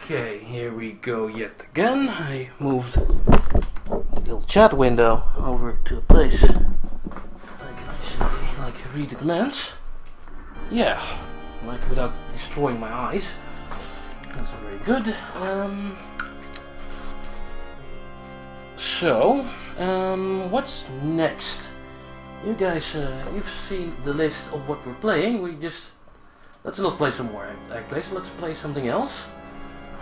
Okay, here we go yet again. I moved the little chat window over to a place I can actually read the commands. Yeah, without destroying my eyes. That's very good. What's next? You guys, you've seen the list of what we're playing. Let's not play some more egg plays. Let's play something else.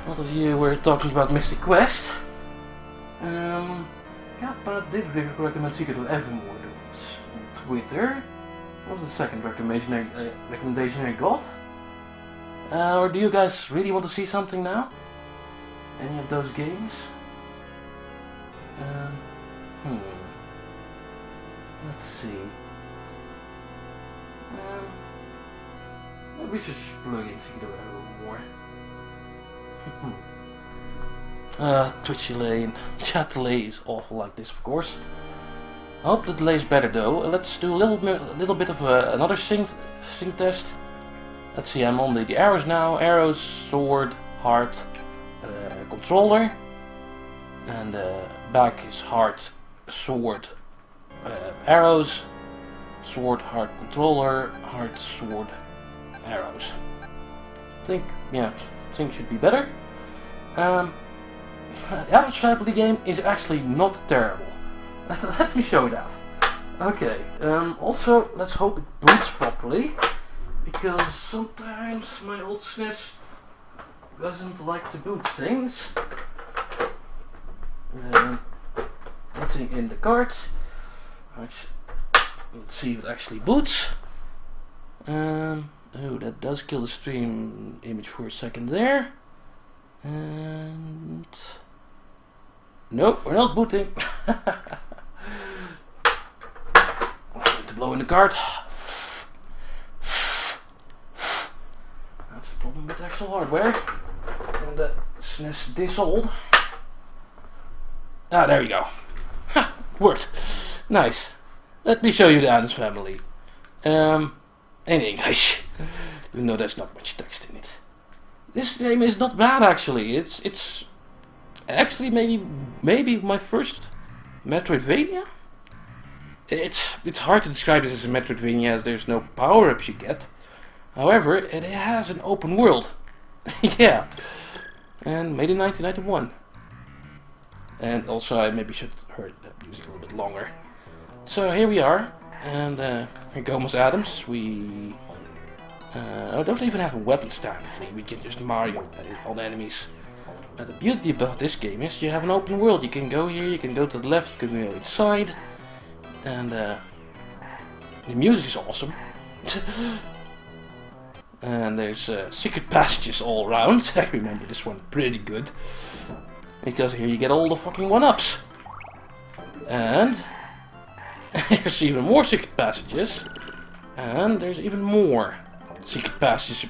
A lot of you were talking about Mystic Quest. Kappa did recommend Secret of Evermore on Twitter. What was the second recommendation I got? Or do you guys really want to see something now? Any of those games? Let's see. Maybe we should plug in Secret of Evermore. Twitch delay and chat delay is awful like this, of course. I hope the delay is better though. Let's do a little bit of another sync test. Let's see, I'm on the arrows now. Arrows, sword, heart, controller. And back is heart, sword, arrows, sword, heart, controller, heart, sword, arrows. I think should be better. The Addams Family game is actually not terrible. Let me show you that. Okay, also let's hope it boots properly, because sometimes my old SNES doesn't like to boot things. Putting in the cards. Let's see if it actually boots. Oh, that does kill the stream image for a second there. And nope, we're not booting. To blow in the card. That's the problem with actual hardware. And the SNES this old. Ah, there we go. Ha! Worked. Nice. Let me show you the Addams Family. In English. Even though there's not much text in it. This game is not bad actually. It's actually maybe my first Metroidvania. It's hard to describe this as a Metroidvania as there's no power-ups you get. However, it has an open world. Yeah. And made in 1991. And also I maybe should have heard that music a little bit longer. So here we are, and here goes Addams. We don't even have a weapon technically. We can just Mario all the enemies. The beauty about this game is you have an open world. You can go here, you can go to the left, you can go inside, and the music is awesome. And there's secret passages all around. I remember this one pretty good. Because here you get all the fucking one-ups. And there's even more secret passages. And there's even more secret passages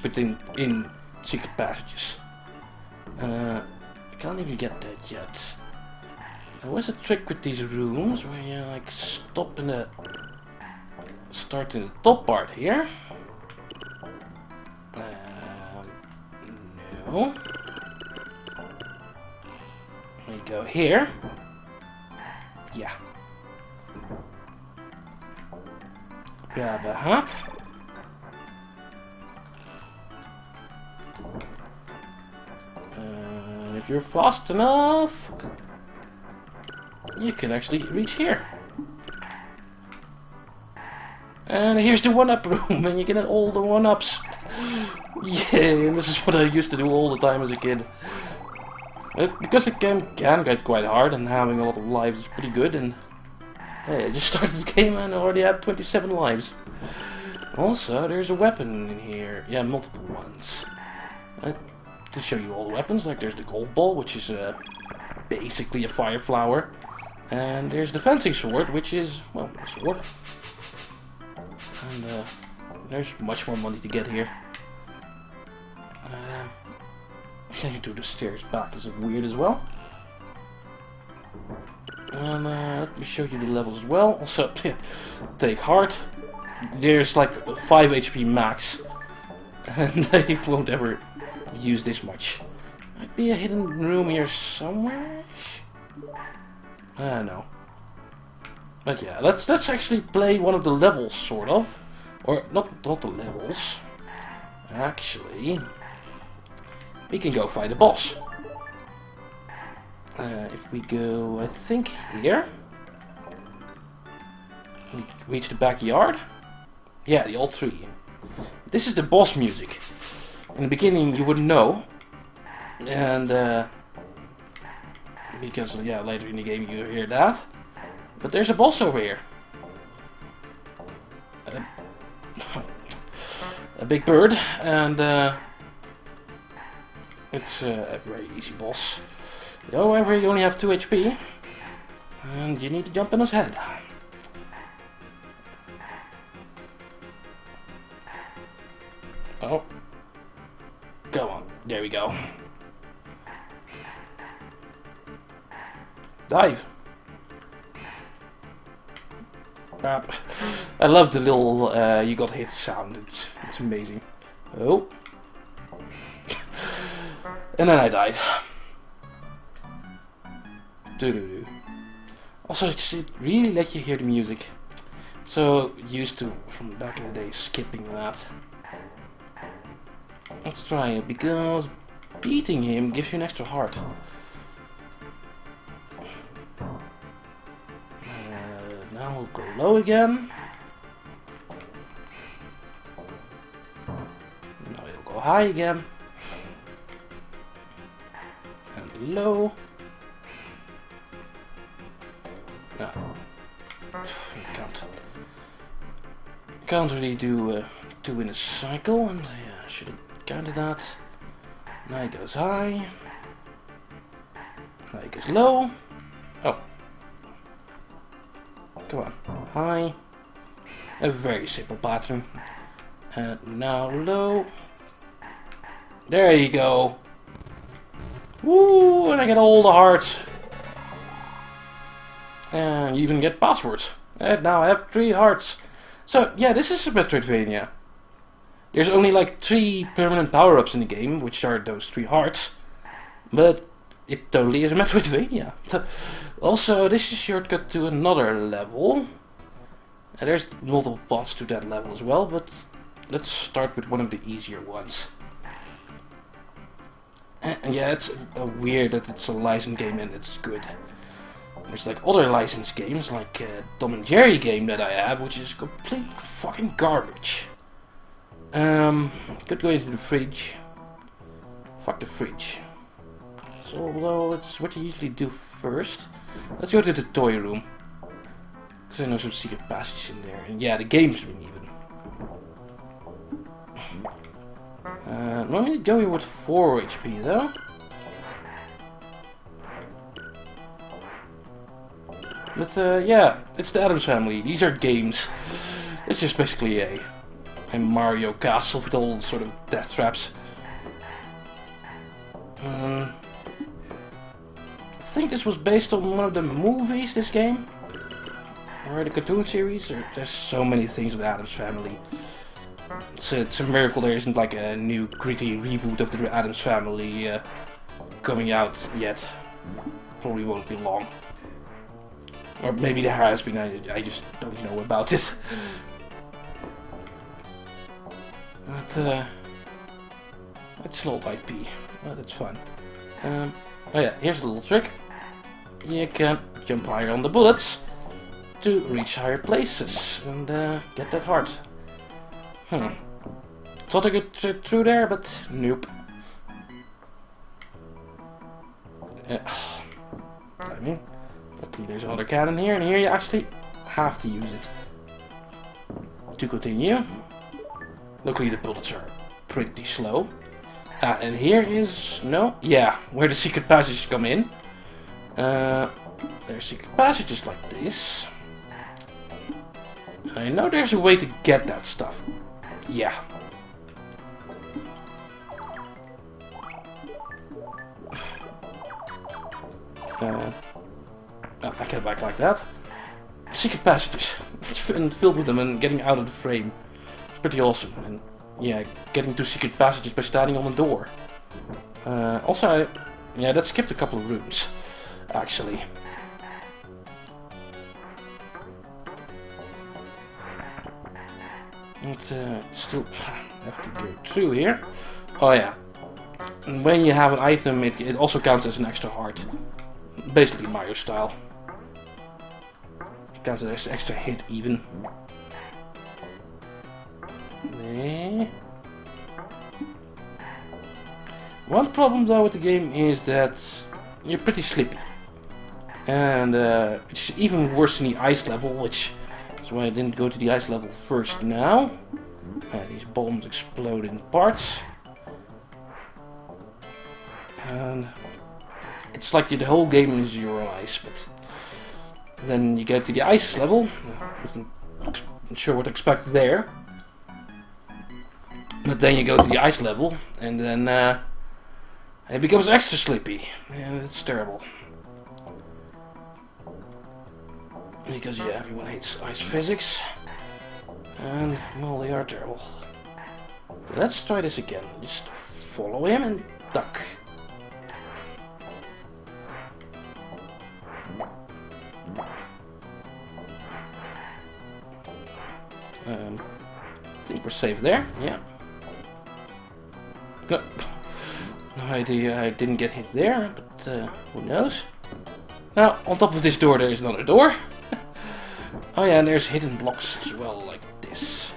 in secret passages. I can't even get that yet. There was a trick with these rooms where you like start in the top part here. No. We go here. Yeah. Grab a hat. And if you're fast enough, you can actually reach here. And here's the one-up room, and you can get all the one-ups. Yeah, and this is what I used to do all the time as a kid. Because the game can get quite hard, and having a lot of lives is pretty good, and hey, I just started the game and I already have 27 lives. Also, there's a weapon in here. Yeah, multiple ones. To show you all the weapons, like there's the golf ball, which is basically a fire flower. And there's the fencing sword, which is, well, a sword. And there's much more money to get here. Getting to the stairs back is weird as well. And let me show you the levels as well. Also, take heart. There's like 5 HP max. And they won't ever use this much. Might be a hidden room here somewhere. I don't know. But yeah, let's actually play one of the levels, sort of. Or not the levels. Actually, we can go fight a boss. If we go, I think here. We reach the backyard. Yeah, the old tree. This is the boss music. In the beginning you wouldn't know. And because yeah, later in the game you hear that. But there's a boss over here. A big bird, and it's a very easy boss. However, you only have 2 HP, and you need to jump in his head. Oh. Go on. There we go. Dive. Crap. I love the little you got hit sound. It's amazing. Oh. And then I died. Doo-doo-doo. Also, it really let you hear the music. So used to from back in the day skipping that. Let's try it because beating him gives you an extra heart. Now we'll go low again. Now we'll go high again. And low. No. Can't really do two in a cycle, and yeah, I should have counted that. Now he goes high. Now he goes low. Oh. Come on. High. A very simple pattern. And now low. There you go. Woo! And I get all the hearts. And you even get passwords. And now I have 3 hearts. So yeah, this is a Metroidvania. There's only like 3 permanent power-ups in the game, which are those 3 hearts. But it totally is a Metroidvania. Also, this is a shortcut to another level. And there's multiple paths to that level as well, but let's start with one of the easier ones. And yeah, it's weird that it's a licensed game and it's good. There's like other licensed games, like Tom and Jerry game that I have, which is complete fucking garbage. Could go into the fridge. Fuck the fridge. So, although it's what you usually do first. Let's go to the toy room. Because I know some secret passages in there. And yeah, the games room even. Normally go here with 4 HP though. But yeah, it's the Addams Family. These are games. It's just basically a Mario castle with all sort of death traps. I think this was based on one of the movies, this game. Or the cartoon series. There's so many things with Addams Family. It's a miracle there isn't like a new gritty reboot of the Addams Family coming out yet. Probably won't be long. Or maybe there has been, I just don't know about it. But, it's an old IP. Well, that's fun. Oh yeah, here's a little trick. You can jump higher on the bullets to reach higher places and get that heart. Thought I could through there, but nope. Timing. Luckily there's another cannon here, and here you actually have to use it to continue. Luckily the bullets are pretty slow. And here is... no? Yeah, where the secret passages come in. There's secret passages like this. And I know there's a way to get that stuff. Yeah. I get back like that. Secret passages. It's filled with them and getting out of the frame. It's pretty awesome. And yeah, getting to secret passages by standing on the door. Also, yeah, that skipped a couple of rooms, actually. But still have to go through here. Oh yeah. And when you have an item, it also counts as an extra heart. Basically Mario style. Counts as an extra hit even. Nee. One problem though with the game is that you're pretty sleepy. And it's even worse in the ice level, which is why I didn't go to the ice level first now. These bombs explode in parts. And it's like the whole game is your ice, but then you get to the ice level. Wasn't sure what to expect there. But then you go to the ice level, and then it becomes extra sleepy, and it's terrible. Because yeah, everyone hates ice physics, and well, they are terrible. So let's try this again. Just follow him and duck. I think we're safe there. Yeah. No idea. I didn't get hit there, but who knows? Now, on top of this door, there is another door. Oh yeah, and there's hidden blocks as well, like this.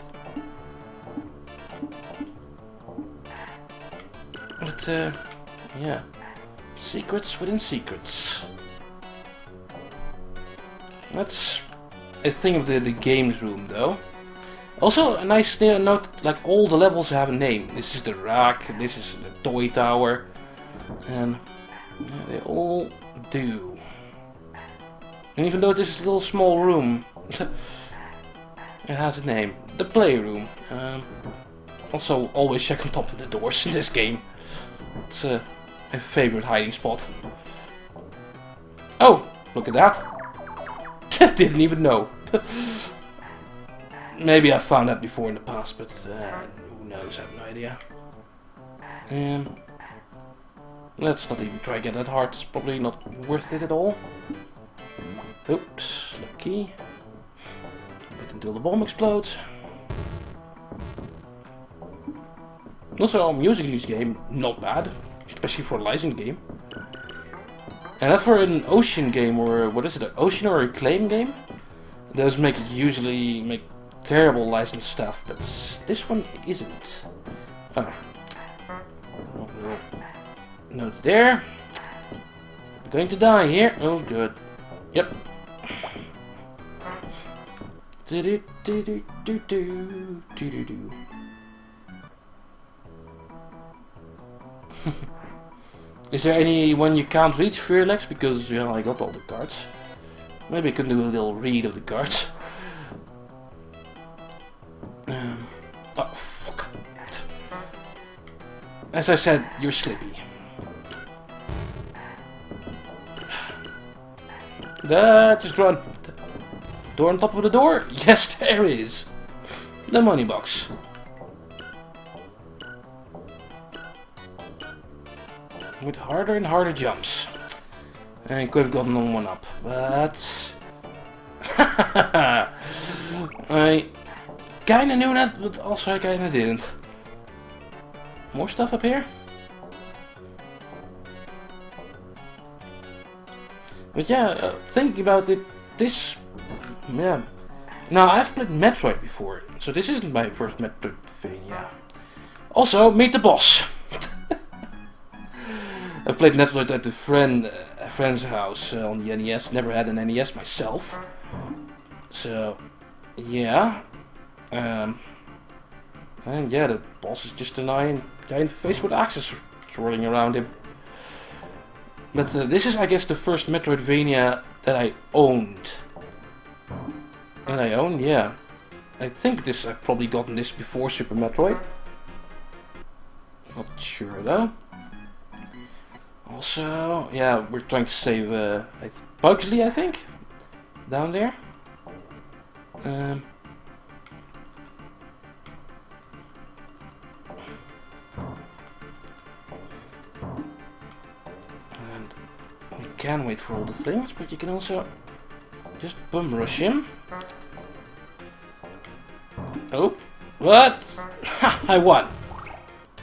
But yeah, secrets within secrets. That's a thing of the games room, though. Also, a nice note, like all the levels have a name. This is the rack, this is the toy tower, and yeah, they all do. And even though this is a little small room, it has a name. The playroom. Also, always check on top of the doors in this game. It's a favorite hiding spot. Oh, look at that. Didn't even know. Maybe I found that before in the past, but who knows, I have no idea. Let's not even try to get that hard, it's probably not worth it at all. Oops, lucky. Wait until the bomb explodes. Also, music in this game, not bad, especially for a licensed game. And that's for an ocean game, or what is it, an ocean or a claim game? Those usually make terrible licensed stuff, but this one isn't. Oh. Note there. I'm going to die here. Oh, good. Yep. Is there anyone you can't reach, Fearlex? Because, yeah, I got all the cards. Maybe I can do a little read of the cards. Oh, fuck. As I said, you're sleepy. Just run. Door on top of the door? Yes, there is. The money box. With harder and harder jumps. And could have gotten on one up, but I kinda knew that, but also I kinda didn't. More stuff up here? But yeah, thinking about it, this... yeah. Now, I've played Metroid before, so this isn't my first Metroidvania. Also, meet the boss! I've played Metroid at a friend's house on the NES, never had an NES myself. So, yeah. And yeah, the boss is just a giant face with axes swirling around him. But this is, I guess, the first Metroidvania that I owned. And I own, yeah. I think I've probably gotten this before Super Metroid. Not sure though. Also, yeah, we're trying to save Pugsley, I think, down there. can wait for all the things, but you can also just bum rush him. Oh, what? Ha! I won!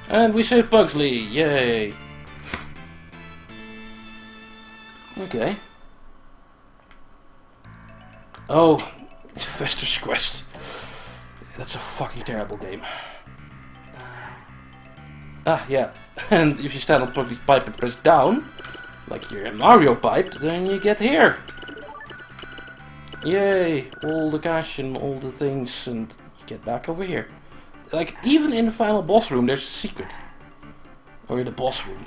And we saved Pugsley! Yay! Okay. Oh, Fester's Quest. That's a fucking terrible game. Yeah. And if you stand on Pugsley's pipe and press down, like you're in Mario pipe, then you get here. Yay! All the cash and all the things, and you get back over here. Like, even in the final boss room, there's a secret. Or in the boss room.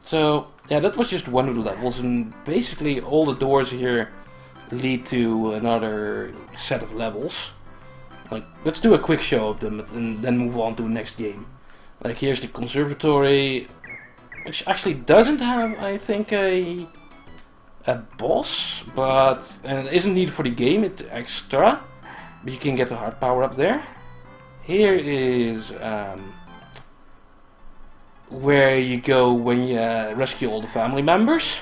So, yeah, that was just one of the levels, and basically all the doors here lead to another set of levels. Like, let's do a quick show of them, and then move on to the next game. Like, here's the conservatory, which actually doesn't have, I think, a boss, but and it isn't needed for the game, it's extra, but you can get the heart power up there. Here is where you go when you rescue all the family members,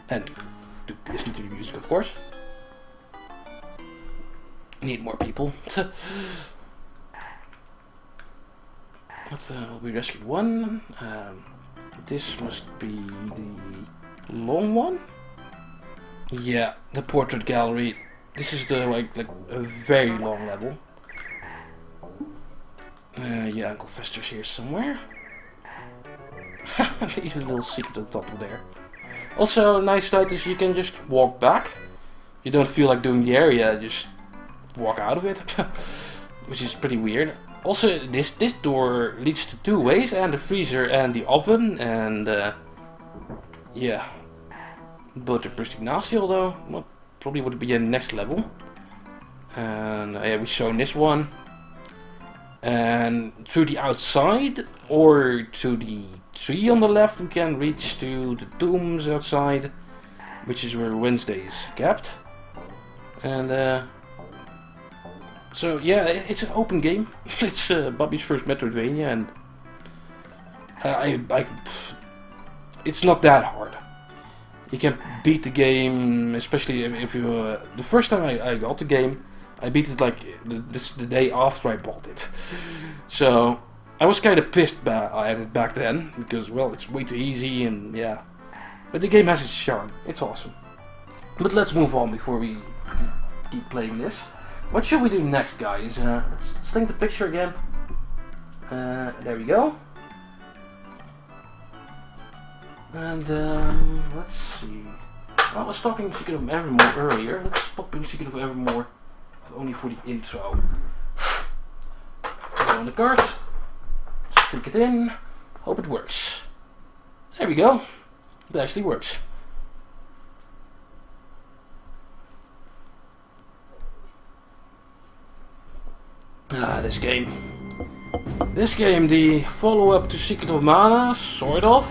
and to listen to the music, of course. Need more people. We rescued one. This must be the long one. Yeah, the portrait gallery. This is the like a very long level. Yeah, Uncle Fester's here somewhere. Even a little secret on top of there. Also, nice note is you can just walk back. You don't feel like doing the area, just walk out of it, which is pretty weird. Also, this door leads to two ways, and the freezer and the oven, and yeah, both are pretty nasty. Although, well, probably would be a next level. And yeah, we've shown this one. And through the outside, or to the tree on the left, we can reach to the tombs outside, which is where Wednesday is kept. And so yeah, it's an open game. It's Bobby's first Metroidvania, and it's not that hard. You can beat the game, especially if you. The first time I got the game, I beat it like the day after I bought it. So I was kind of pissed at it back then because, well, it's way too easy, and yeah. But the game has its charm. It's awesome. But let's move on before we keep playing this. What should we do next, guys? Let's link the picture again. There we go. And let's see. I was talking Secret of Evermore earlier. Let's pop in Secret of Evermore, only for the intro. Go on the card. Stick it in. Hope it works. There we go. It actually works. This game. This game, the follow-up to Secret of Mana, sort of.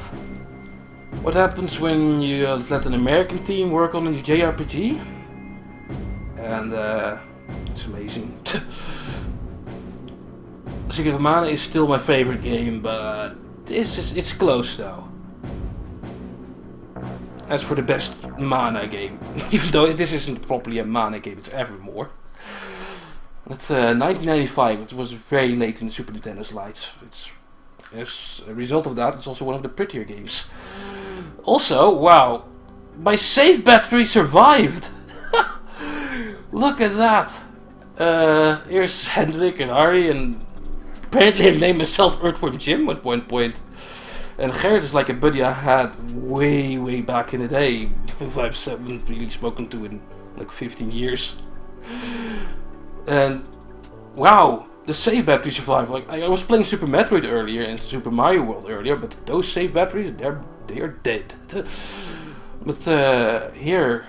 What happens when you let an American team work on a JRPG? And it's amazing. Secret of Mana is still my favorite game, but it's close though. As for the best Mana game, even though this isn't properly a Mana game, it's Evermore. It's 1995. It was very late in the Super Nintendo's life. As a result of that, it's also one of the prettier games. Also, wow, my save battery survived. Look at that. Here's Hendrik and Ari, and apparently I named myself Earthworm Jim at one point. And Gerrit is like a buddy I had way back in the day, who I've haven't really spoken to in like 15 years. And wow, the save battery survived. Like I was playing Super Metroid earlier and Super Mario World earlier, but those save batteries, they are dead. But here,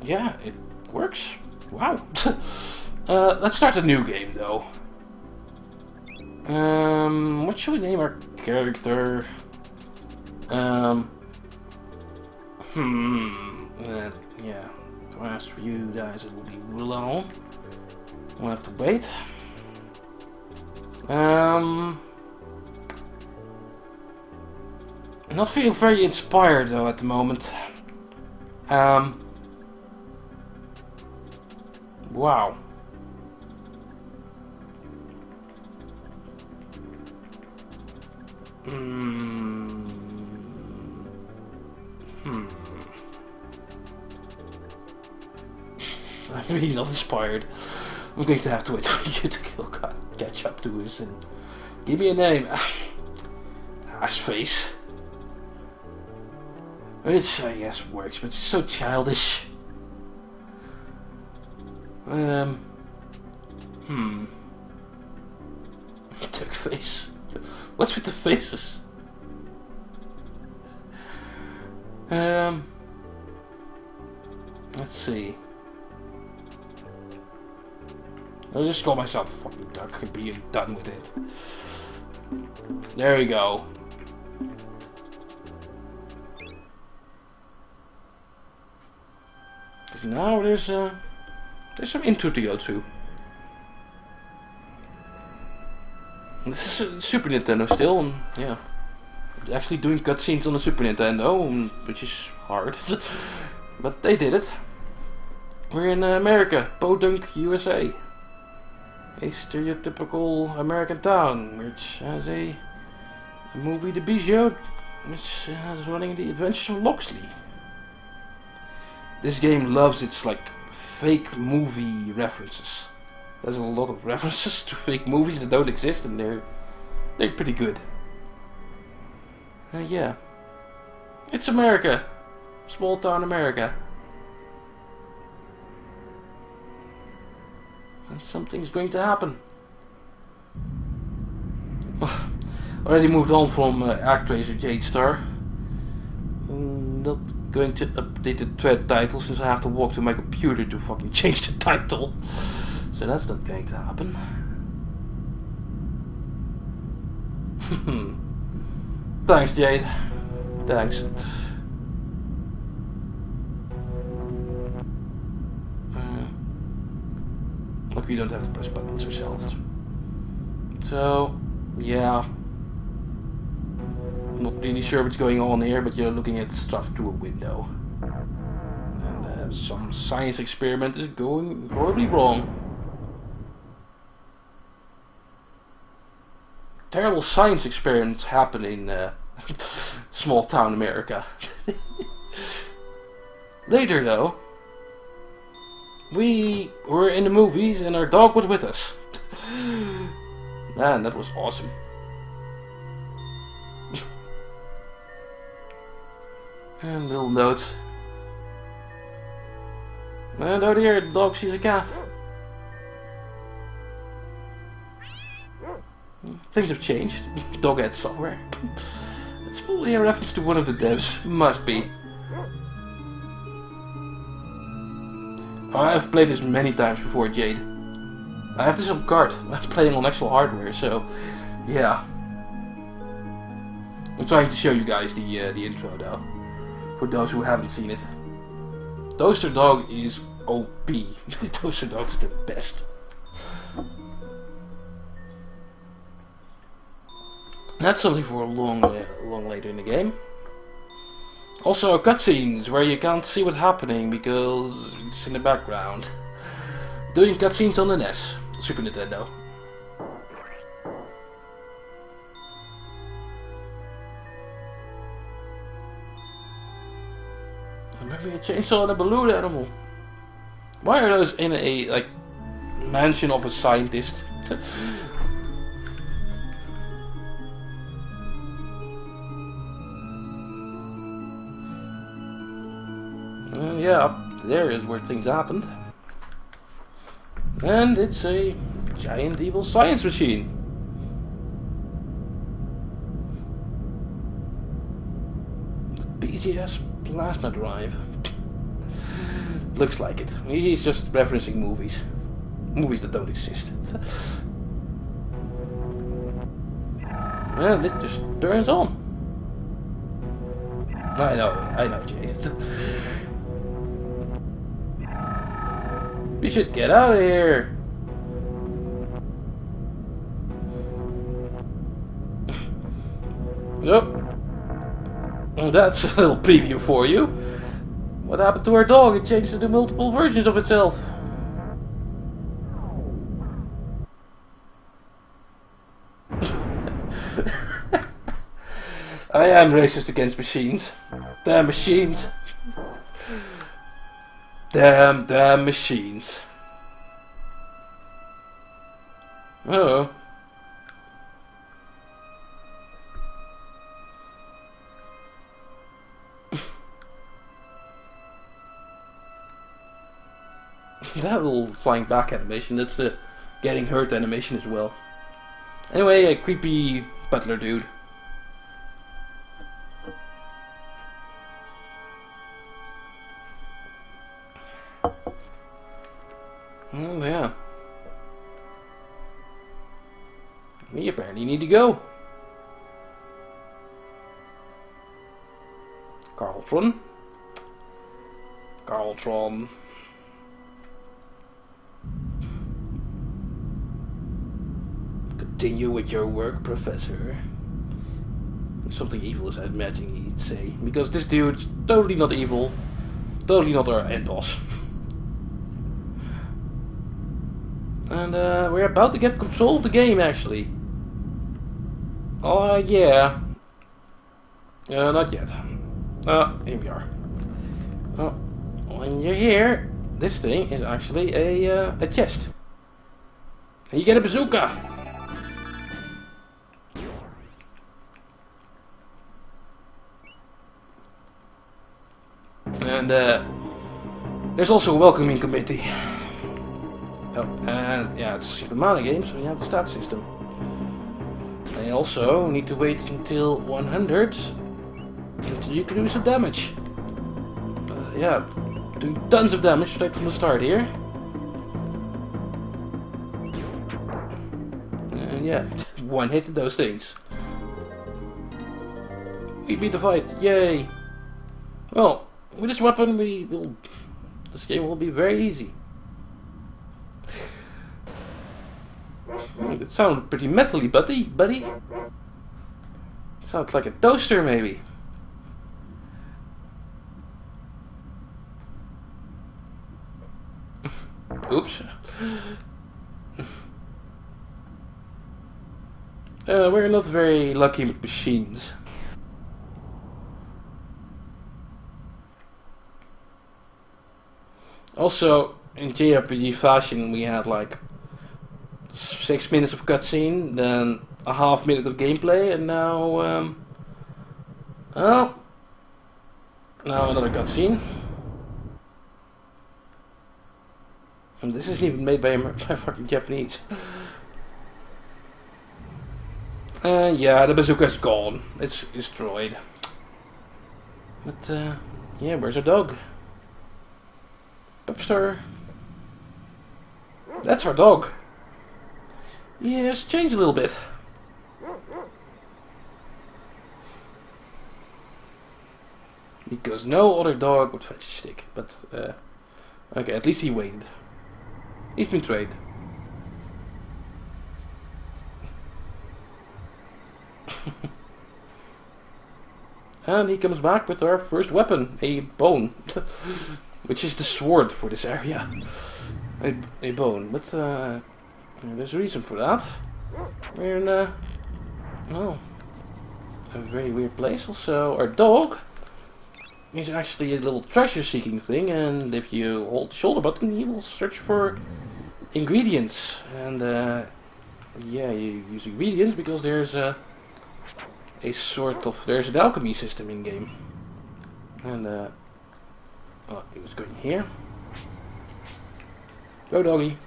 yeah, it works. Wow. Let's start a new game though. What should we name our character? Yeah. If I ask for you guys, it will be long. We'll have to wait. I'm not feeling very inspired though at the moment. Wow. I'm really not inspired. I'm going to have to wait for you to catch up to us and give me a name. Ass face. Which I guess works, but it's so childish. Duck face. What's with the faces? Let's see. I'll just call myself a fucking duck and be done with it. There we go. Because now there's some intro to go to. This is Super Nintendo still, and yeah, actually doing cutscenes on the Super Nintendo, which is hard, but they did it. We're in America, Podunk, USA. A stereotypical American town, which has a movie, The Bijou, which is running the adventures of Loxley. This game loves its like fake movie references. There's a lot of references to fake movies that don't exist, and they're pretty good. Yeah, it's America, small town America. And something's going to happen. Already moved on from ActRaiser Jade Star. I'm not going to update the thread title since I have to walk to my computer to fucking change the title. So that's not going to happen. Thanks, Jade. Thanks. Look, we don't have to press buttons ourselves. So, yeah. I'm not really sure what's going on here, but you're looking at stuff through a window. And some science experiment is going horribly wrong. Terrible science experiments happen in small town America. Later, though, we were in the movies and our dog was with us. Man, that was awesome. And little notes. And out here, the dog sees a cat. Things have changed. Dog had software. It's probably a reference to one of the devs. Must be. I've played this many times before, Jade. I have this on card. I'm playing on actual hardware, so yeah. I'm trying to show you guys the intro though, for those who haven't seen it. Toaster Dog is OP. Toaster Dog is the best. That's something for long later in the game. Also, cutscenes where you can't see what's happening because it's in the background. Doing cutscenes on the NES, Super Nintendo. Maybe a chainsaw and a balloon animal. Why are those in a like mansion of a scientist? Yeah, up there is where things happened. And it's a giant evil science machine. The BGS plasma drive. Looks like it. He's just referencing movies. Movies that don't exist. And it just turns on. I know, Jade. We should get out of here. Nope. That's a little preview for you. What happened to our dog? It changed into multiple versions of itself. I am racist against machines. Damn machines. Damn machines. Oh. That little flying back animation, that's the getting hurt animation as well. Anyway, a creepy butler dude. Oh yeah. We apparently need to go. Carltron. Continue with your work, Professor. Something evil is I imagine he'd say. Because this dude's totally not evil. Totally not our end boss. And we're about to get control of the game actually. Oh yeah. Not yet. Here we are. When you're here, this thing is actually a chest. And you get a bazooka. And there's also a welcoming committee. Oh, and yeah, it's a Super Mario game, so you have the stat system. I also need to wait until 100 until you can do some damage. Yeah, doing tons of damage straight from the start here. And yeah, one hit to those things. We beat the fight, yay! Well, with this weapon, this game will be very easy. It sounded pretty metally, buddy. Sounds like a toaster, maybe. Oops. We're not very lucky with machines. Also, in JRPG fashion, we had like 6 minutes of cutscene, then a half minute of gameplay, and now, now another cutscene. And this isn't even made by fucking Japanese. Yeah, the bazooka's gone. It's destroyed. But, yeah, where's our dog? Pepster. That's our dog. Yeah, it's changed a little bit. Because no other dog would fetch a stick. But, okay, at least he waited. He's been trained. And he comes back with our first weapon, a bone. Which is the sword for this area. A bone. But, there's a reason for that. We're in a very weird place. Also, our dog is actually a little treasure-seeking thing, and if you hold the shoulder button, he will search for ingredients. And yeah, you use ingredients because there's there's an alchemy system in game. And oh, he was going here. Go, doggy.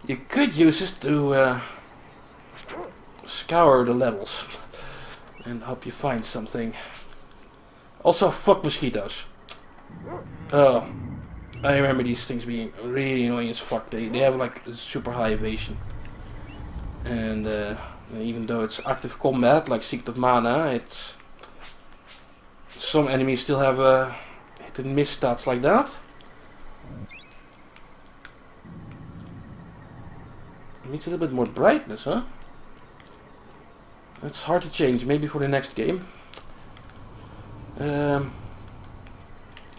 You could use this to scour the levels and hope you find something. Also, fuck mosquitoes. Oh, I remember these things being really annoying as fuck. They have like super high evasion, and even though it's active combat like Secret of Mana, it's some enemies still have hit and miss stats like that. Needs a little bit more brightness, huh? That's hard to change, maybe for the next game.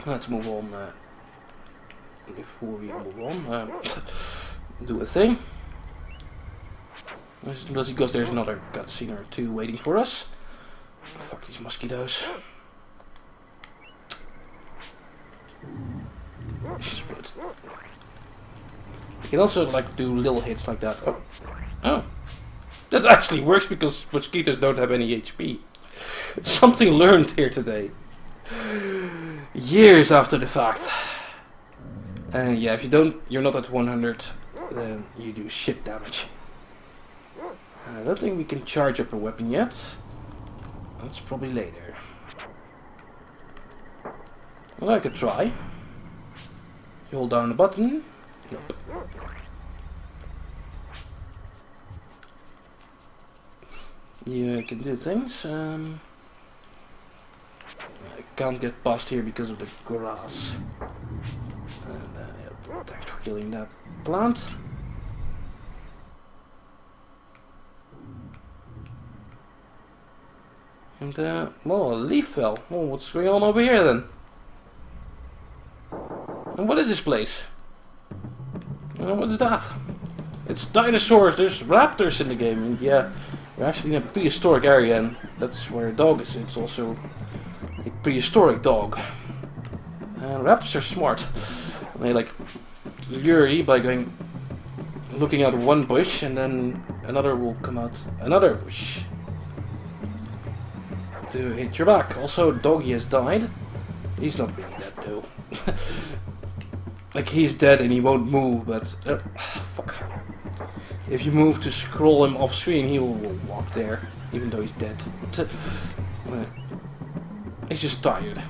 Let's move on. Before we move on, do a thing. Because there's another cutscene or two waiting for us. Fuck these mosquitoes. Split. You can also like do little hits like that. Oh. Oh. That actually works because mosquitoes don't have any HP. Something learned here today. Years after the fact. And yeah, if you're not at 100, then you do shit damage. I don't think we can charge up a weapon yet. That's probably later. Well, I could try. You hold down the button. Nope. Yeah, I can do things. I can't get past here because of the grass. And yeah, thanks for killing that plant. And well, a leaf fell. Oh, what's going on over here then? And what is this place? What's that? It's dinosaurs. There's raptors in the game. And yeah, we're actually in a prehistoric area, and that's where a dog is. It's also a prehistoric dog. And raptors are smart. And they like lure you by looking at one bush, and then another will come out another bush to hit your back. Also, Doggy has died. He's not really dead though. Like, he's dead and he won't move, but fuck. If you move to scroll him off screen, he will walk there, even though he's dead. He's just tired.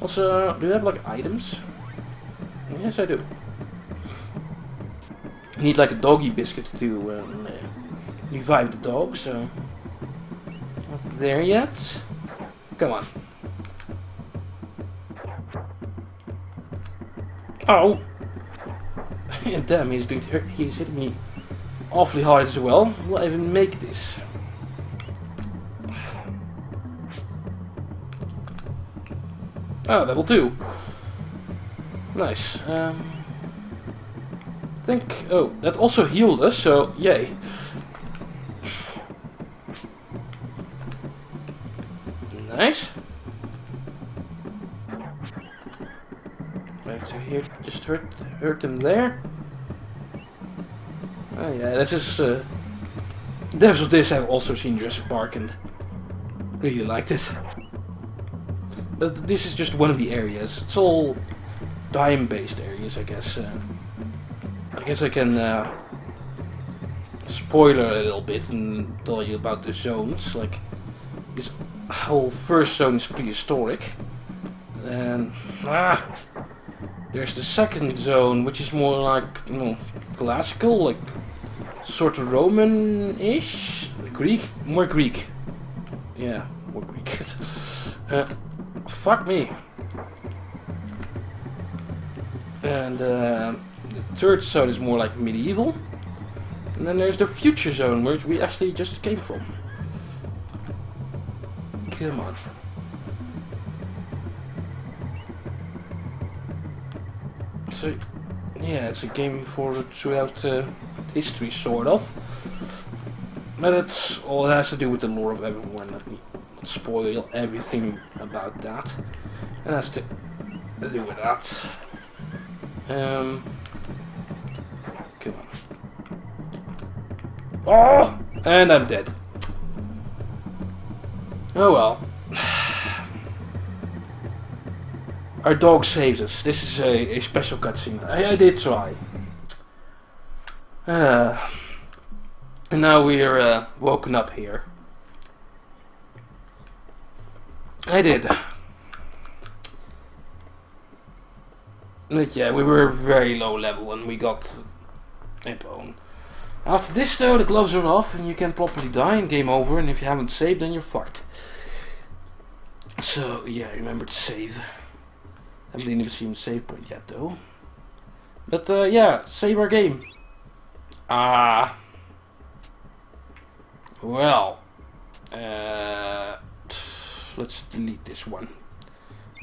Also, do you have like items? Yes, I do. I need like a doggy biscuit to revive the dog, so not there yet. Come on. Oh! Yeah, damn, he's hitting me awfully hard as well. Will I even make this? Oh, level 2. Nice. I think... Oh, that also healed us, so yay. Nice. Right, so here, just hurt him there. Oh yeah, that's just... devs of this have also seen Jurassic Park and really liked it. But this is just one of the areas. It's all time-based areas, I guess. I guess I can spoiler a little bit and tell you about the zones. Like, this whole first zone is prehistoric. And there's the second zone, which is more like, you know, classical, like sort of Roman-ish, Greek, more Greek. Yeah, more Greek. Fuck me. And the third zone is more like medieval. And then there's the future zone, where we actually just came from. Come on. So, yeah, it's a game for throughout history, sort of. But it's all it has to do with the lore of Evermore, and let me not spoil everything about that. It has to do with that. Come on. Oh! And I'm dead. Oh well. Our dog saves us. This is a special cutscene. I did try. And now we're woken up here. I did. But yeah, we were very low level and we got a bone. After this though, the gloves are off and you can properly die and game over, and if you haven't saved then you're fucked. So yeah, remember to save. Haven't even seen a save point yet though. But yeah, save our game. Well. Let's delete this one.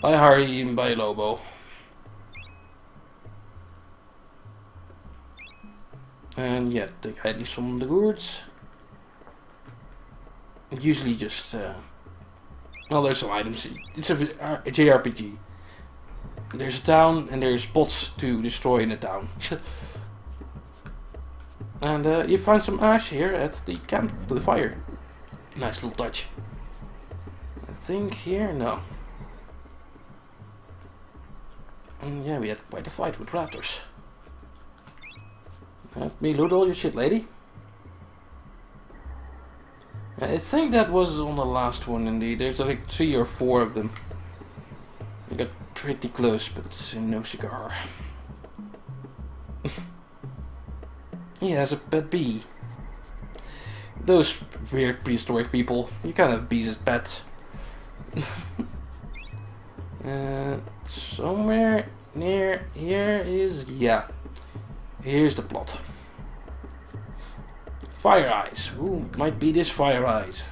Bye Harry and bye Lobo. And yeah, the items from the goods. Usually just well, there's some items. It's a JRPG. There's a town and there's bots to destroy in the town. And you find some ash here at the camp, to the fire. Nice little touch. I think here, no. And yeah, we had quite a fight with raptors. Let me loot all your shit, lady. I think that was on the last one indeed. There's like 3 or 4 of them. I got pretty close, but no cigar. He has a pet bee. Those weird prehistoric people, you can't have bees as pets. Somewhere near here is... yeah. Here's the plot. Fire Eyes. Ooh, might be this Fire Eyes.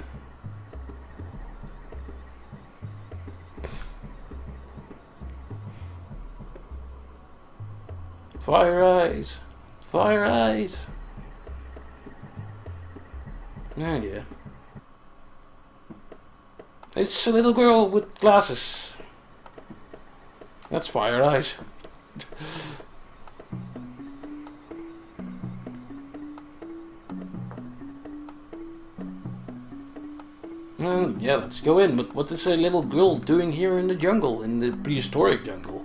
Fire Eyes. Fire Eyes. Oh yeah. It's a little girl with glasses. That's Fire Eyes. Yeah, let's go in. But what is a little girl doing here in the jungle, in the prehistoric jungle?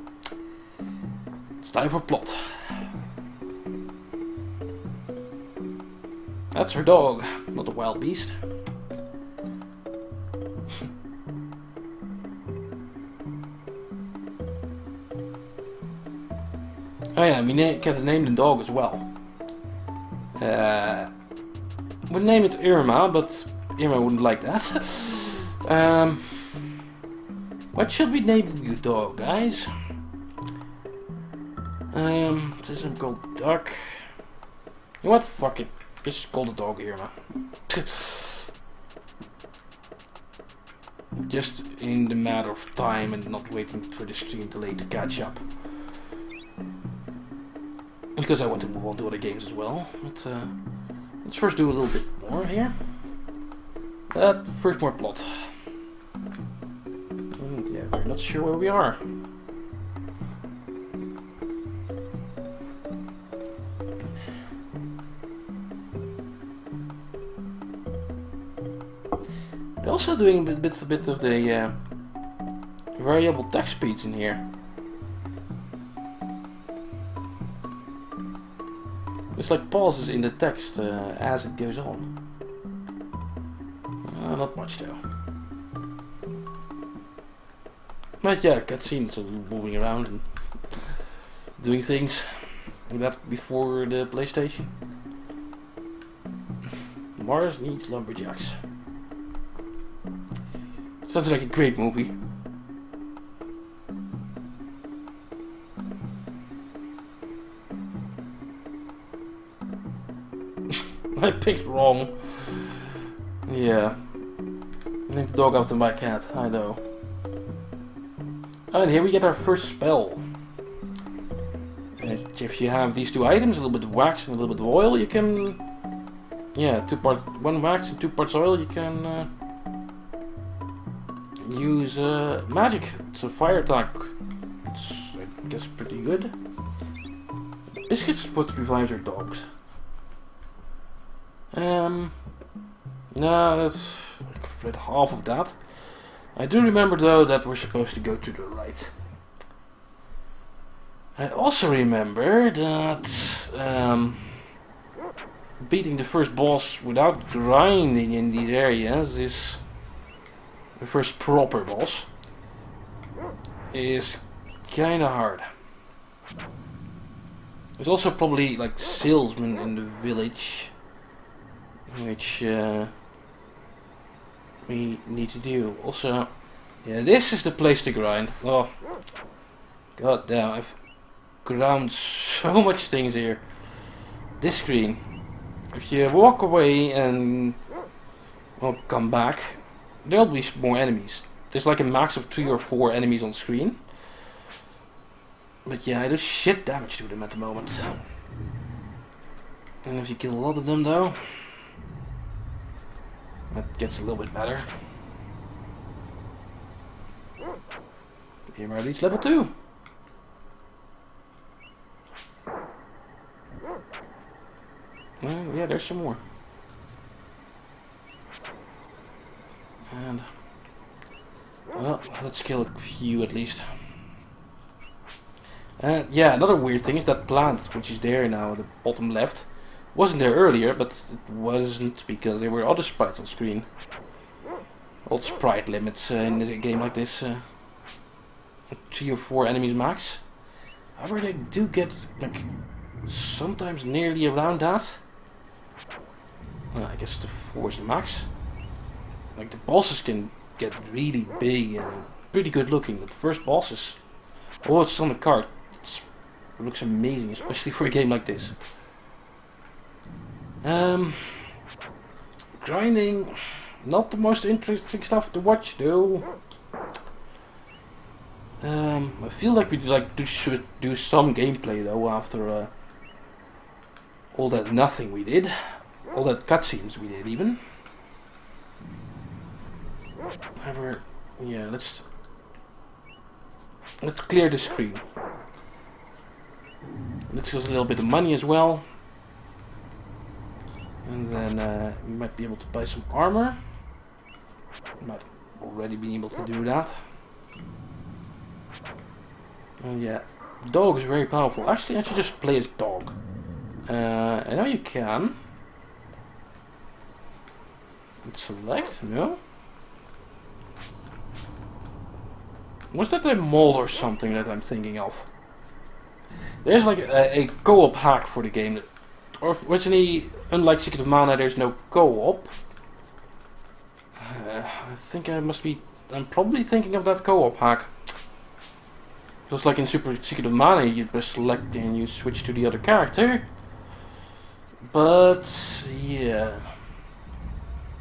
It's time for plot. That's her dog, not a wild beast. Oh yeah, we can name the dog as well. We'd name it Irma, but Irma wouldn't like that. What should we name the dog, guys? This is called Duck. You know what? Fuck it. Just call the dog Irma. Just in the matter of time and not waiting for the stream delay to catch up. Because I want to move on to other games as well. But let's first do a little bit more here. First more plot. And yeah, we're not sure where we are. We're also doing a bit of the variable text speeds in here. It's like pauses in the text as it goes on. Not much though. But yeah, cutscenes are moving around and doing things like that before the PlayStation. Mars needs lumberjacks. Sounds like a great movie. I picked wrong. Yeah. Named the dog after my cat, I know. And here we get our first spell. If you have these 2 items, a little bit of wax and a little bit of oil, you can... yeah, 1 wax and 2 parts oil, you can use magic. It's a fire attack. It's, I guess, pretty good. Biscuits what revives your dogs. No, I've read half of that. I do remember though that we're supposed to go to the right. I also remember that beating the first boss without grinding in these areas is the first proper boss is kinda hard. There's also probably like salesmen in the village, which we need to do. Also, yeah, this is the place to grind. Oh, god damn, I've ground so much things here. This screen, if you walk away and will come back, there'll be more enemies. There's like a max of 3 or 4 enemies on screen. But yeah, I do shit damage to them at the moment. And if you kill a lot of them though, that gets a little bit better. Here I reach level 2. Yeah, there's some more. And well, let's kill a few at least. And yeah, another weird thing is that plant, which is there now, the bottom left, wasn't there earlier, but it wasn't because there were other sprites on screen. Old sprite limits in a game like this, 3 or 4 enemies max. However, they do get like sometimes nearly around that. I guess the 4 is the max. Like the bosses can get really big and pretty good looking, but the first bosses, oh, it's on the card. It looks amazing, especially for a game like this. Grinding, not the most interesting stuff to watch though. I feel like we should do some gameplay though after all that nothing we did, all that cutscenes we did even. However, yeah, let's clear the screen. Let's use a little bit of money as well. And then we might be able to buy some armor. Might already be able to do that. And yeah, dog is very powerful. Actually, I should just play as dog. I know you can. Let's select, no? Was that a mod or something that I'm thinking of? There's like a co-op hack for the game. Or originally, unlike Secret of Mana, there's no co-op. I think I'm probably thinking of that co-op hack. Just like in Super Secret of Mana, you press select and you switch to the other character. But yeah,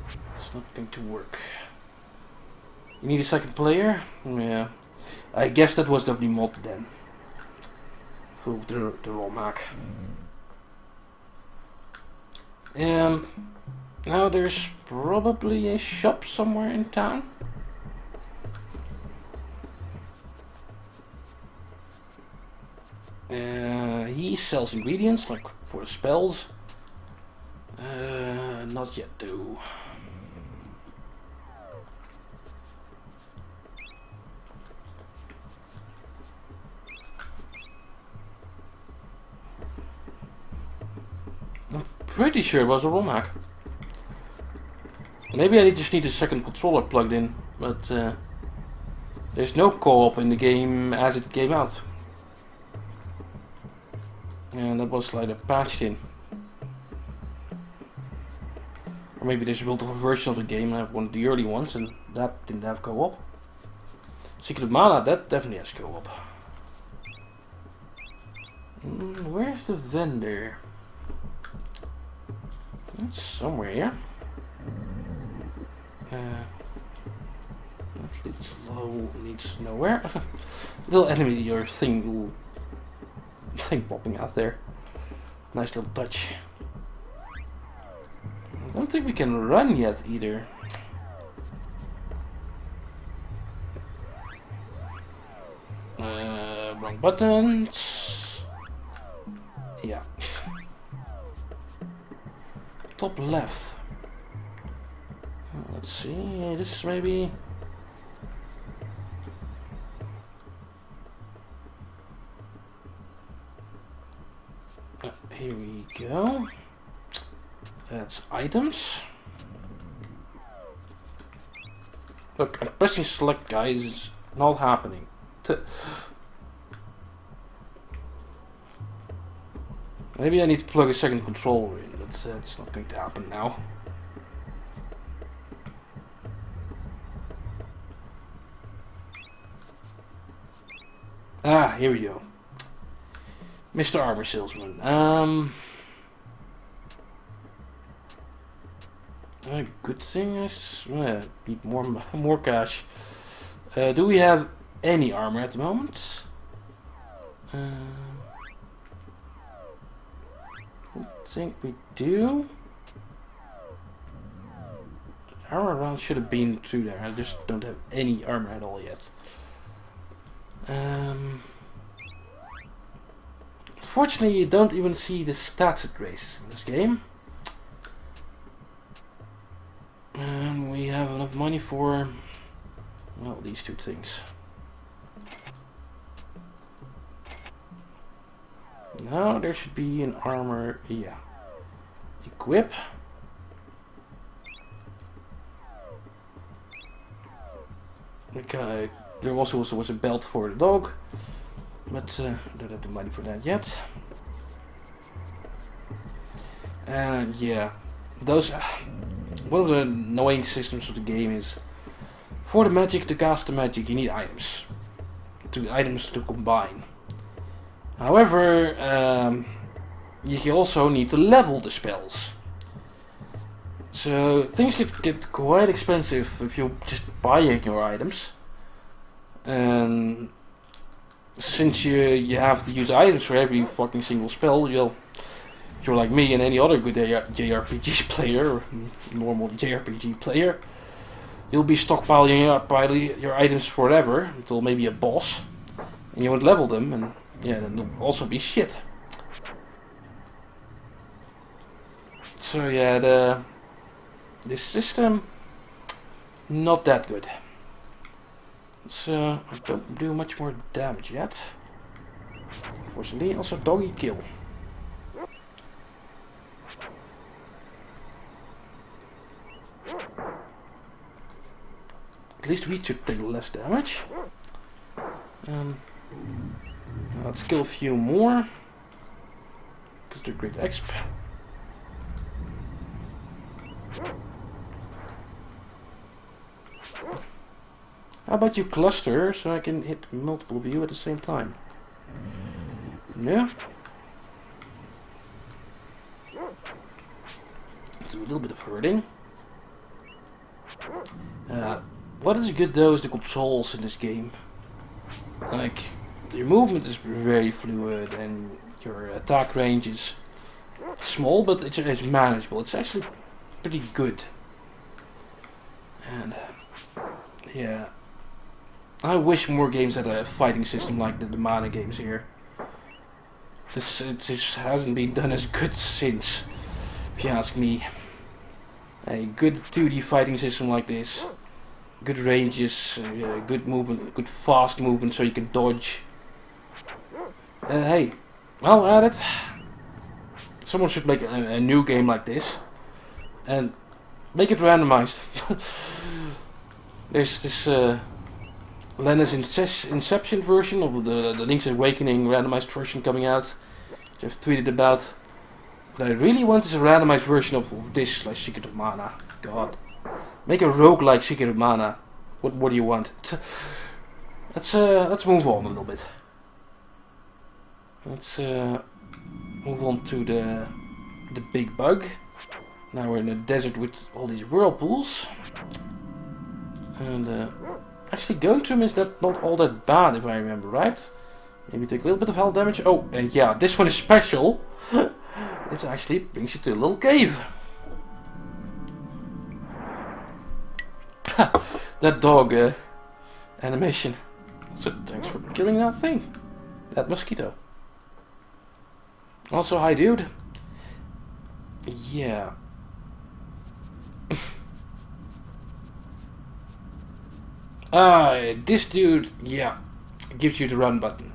it's not going to work. You need a second player? Yeah, I guess that was the mod then. For the ROM hack. Now there's probably a shop somewhere in town. He sells ingredients like for the spells. Not yet though. I'm pretty sure it was a ROM hack. Maybe I just need a second controller plugged in, but there's no co-op in the game as it came out. And that was like a patched in. Or maybe there's a multiple version of the game, I have one of the early ones, and that didn't have co-op. Secret of Mana, that definitely has co-op. Where's the vendor? It's somewhere here. It's low, needs nowhere. Little enemy or thing popping out there. Nice little touch. I don't think we can run yet either. Wrong buttons. Yeah. Top left. Let's see, this maybe. Here we go. That's items. Look, I'm pressing select, guys. It's not happening. Maybe I need to plug a second controller in, but that's not going to happen now. Ah, here we go. Mr. Armor Salesman. A good thing is need more cash. Do we have any armor at the moment? I think we do. Armor round should have been through there. I just don't have any armor at all yet. Fortunately, you don't even see the stats it raises in this game. And we have enough money for, well, these two things. Now there should be an armor, yeah. Equip. Okay, there also was a belt for the dog, but don't have the money for that yet. And yeah, those. One of the annoying systems of the game is, for the magic to cast the magic, you need items to combine. However, you also need to level the spells. So things get quite expensive if you're just buying your items. And since you have to use items for every fucking single spell, you're like me and any other good JRPG player, or normal JRPG player, you'll be stockpiling your items forever until maybe a boss, and you won't level them, and yeah, then they'll also be shit. So yeah, this system, not that good. So I don't do much more damage yet. Unfortunately, also doggy kill. At least we should take less damage. Let's kill a few more, because they're great exp. How about you cluster so I can hit multiple of you at the same time? Yeah. Do a little bit of hurting. What is good though is the controls in this game. Like, your movement is very fluid and your attack range is small, but it's manageable. It's actually pretty good. And yeah, I wish more games had a fighting system like the Mana games here. This hasn't been done as good since, if you ask me. A good 2D fighting system like this, good ranges, good movement, good fast movement so you can dodge. Hey, well at it. Someone should make a new game like this and make it randomized. There's this Lenna's Inception version of the Link's Awakening randomized version coming out, which I've tweeted about. What I really want is a randomized version of this, like Secret of Mana. God. Make a roguelike Secret of Mana. What do you want? Let's move on a little bit. Let's move on to the big bug. Now we're in a desert with all these whirlpools. And actually going through them is not all that bad if I remember right. Maybe take a little bit of health damage. Oh, and yeah, this one is special. This actually brings you to a little cave. That dog animation. So thanks for killing that thing. That mosquito. Also, hi dude. Yeah. This dude, yeah, gives you the run button.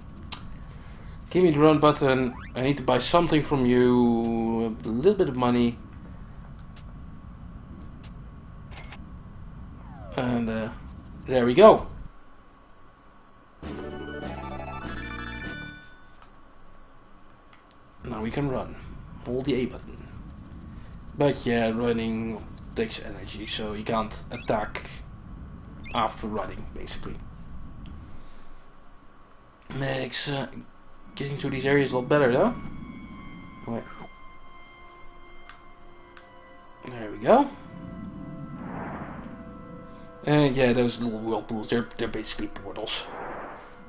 Give me the run button. I need to buy something from you. A little bit of money. And there we go. Now we can run. Hold the A button. But yeah, running takes energy, so you can't attack after running, basically. Makes getting to these areas a lot better, though. Right. There we go. Yeah, those little whirlpools, they're basically portals.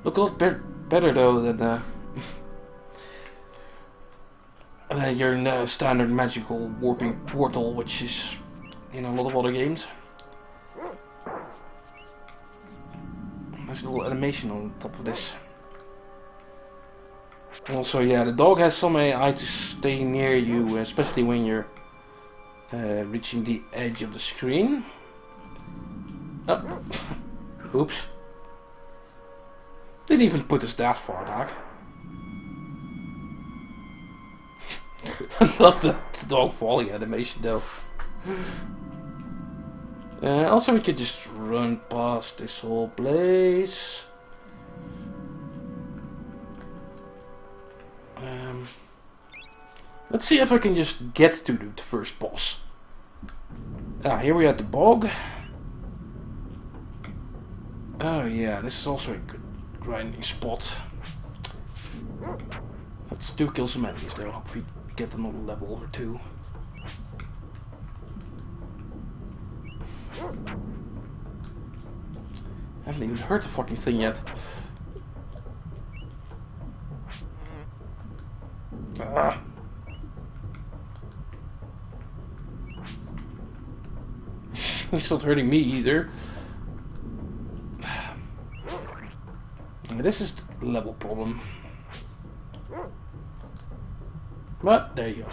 Look a lot better though than your standard magical warping portal, which is in a lot of other games. Nice little animation on top of this. Also, yeah, the dog has some AI to stay near you, especially when you're reaching the edge of the screen. Oh, oops. Didn't even put us that far back. I love the dog falling animation though. Also, we could just run past this whole place. Let's see if I can just get to the first boss. Here we are at the bog. Oh yeah, this is also a good grinding spot. Let's do kill some enemies though. Hopefully we get another level or two. I haven't even heard the fucking thing yet. Ah. It's not hurting me either. This is the level problem. But there you go.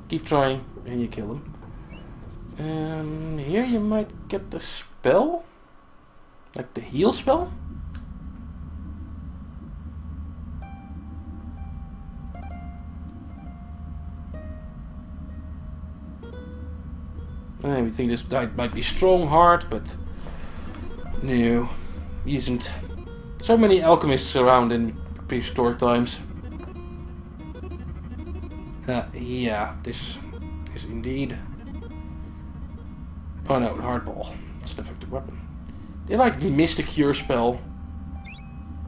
Keep trying and you kill him. Here you might get the spell. Like the heal spell. We think this might be Strongheart, but no, he isn't. So many alchemists around in prehistoric times. Yeah, this is indeed. Oh no, hardball. It's an effective weapon. They like missed the cure spell.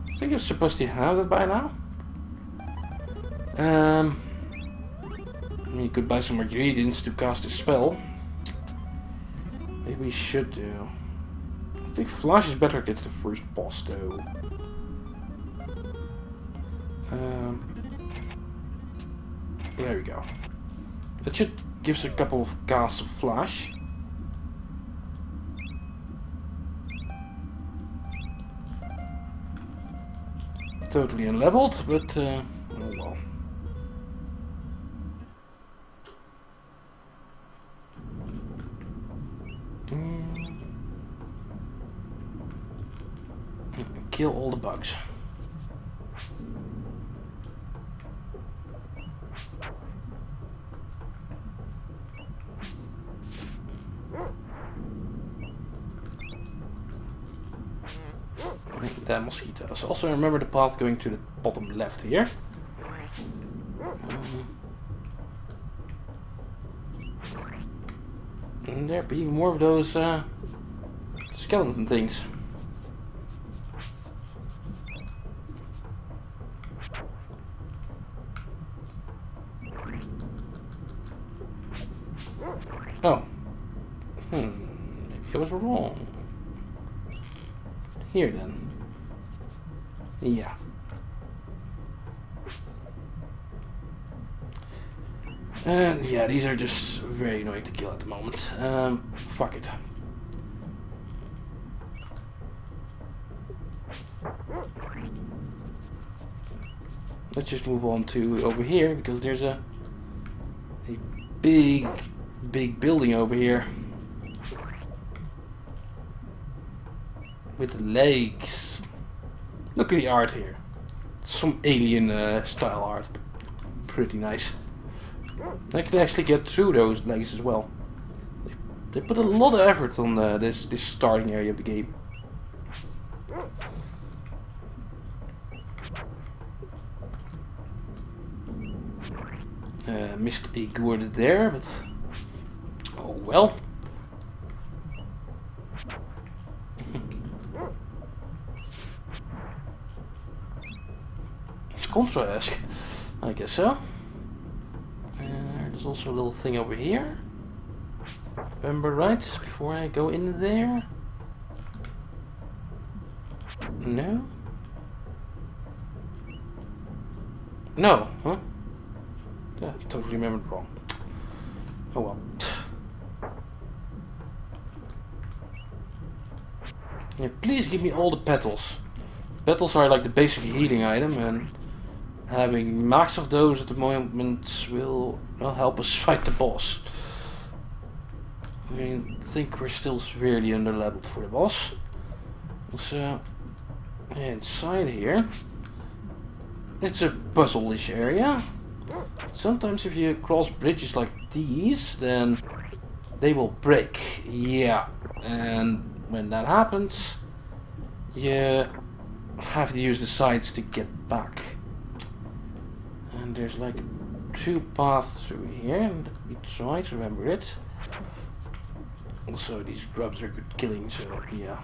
I think I'm supposed to have it by now. You could buy some ingredients to cast a spell. Maybe we should do. I think Flash is better against the first boss though. There we go. That should give us a couple of casts of Flash. Totally unleveled, but oh well. Kill all the bugs. That mosquitoes. Also remember the path going to the bottom left here. And there be more of those skeleton things. Oh. Maybe I was wrong. Here then. Yeah. And yeah, these are just very annoying to kill at the moment. Fuck it. Let's just move on to over here because there's a big building over here with legs. Look at the art here. Some alien style art. Pretty nice. I can actually get through those legs as well. They put a lot of effort on this starting area of the game. Missed a gourd there, but oh well. Contra-esque, I guess so. There's also a little thing over here. Remember right, before I go in there. No? No, huh? Yeah, totally remembered wrong. Oh well. Yeah, please give me all the petals. Petals are like the basic healing item, and having max of those at the moment will help us fight the boss. I think we're still severely under-leveled for the boss. So, inside here, it's a puzzle-ish area. Sometimes if you cross bridges like these, then they will break. Yeah, and when that happens, you have to use the sides to get back. And there's like 2 paths through here, and we try to remember it. Also, these grubs are good killing, so yeah.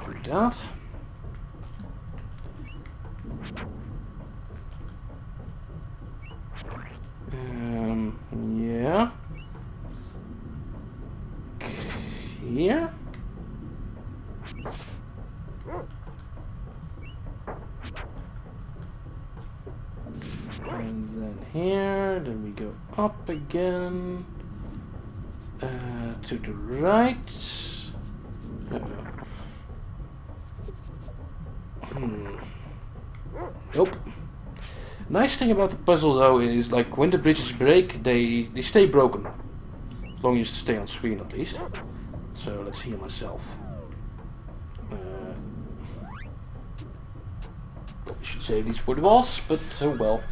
Do that. Yeah. Here. And then here, then we go up again. To the right. Nope. Nice thing about the puzzle though is like when the bridges break, they stay broken. As long as you stay on screen at least. So let's heal myself. Probably should save these for the boss, but oh well.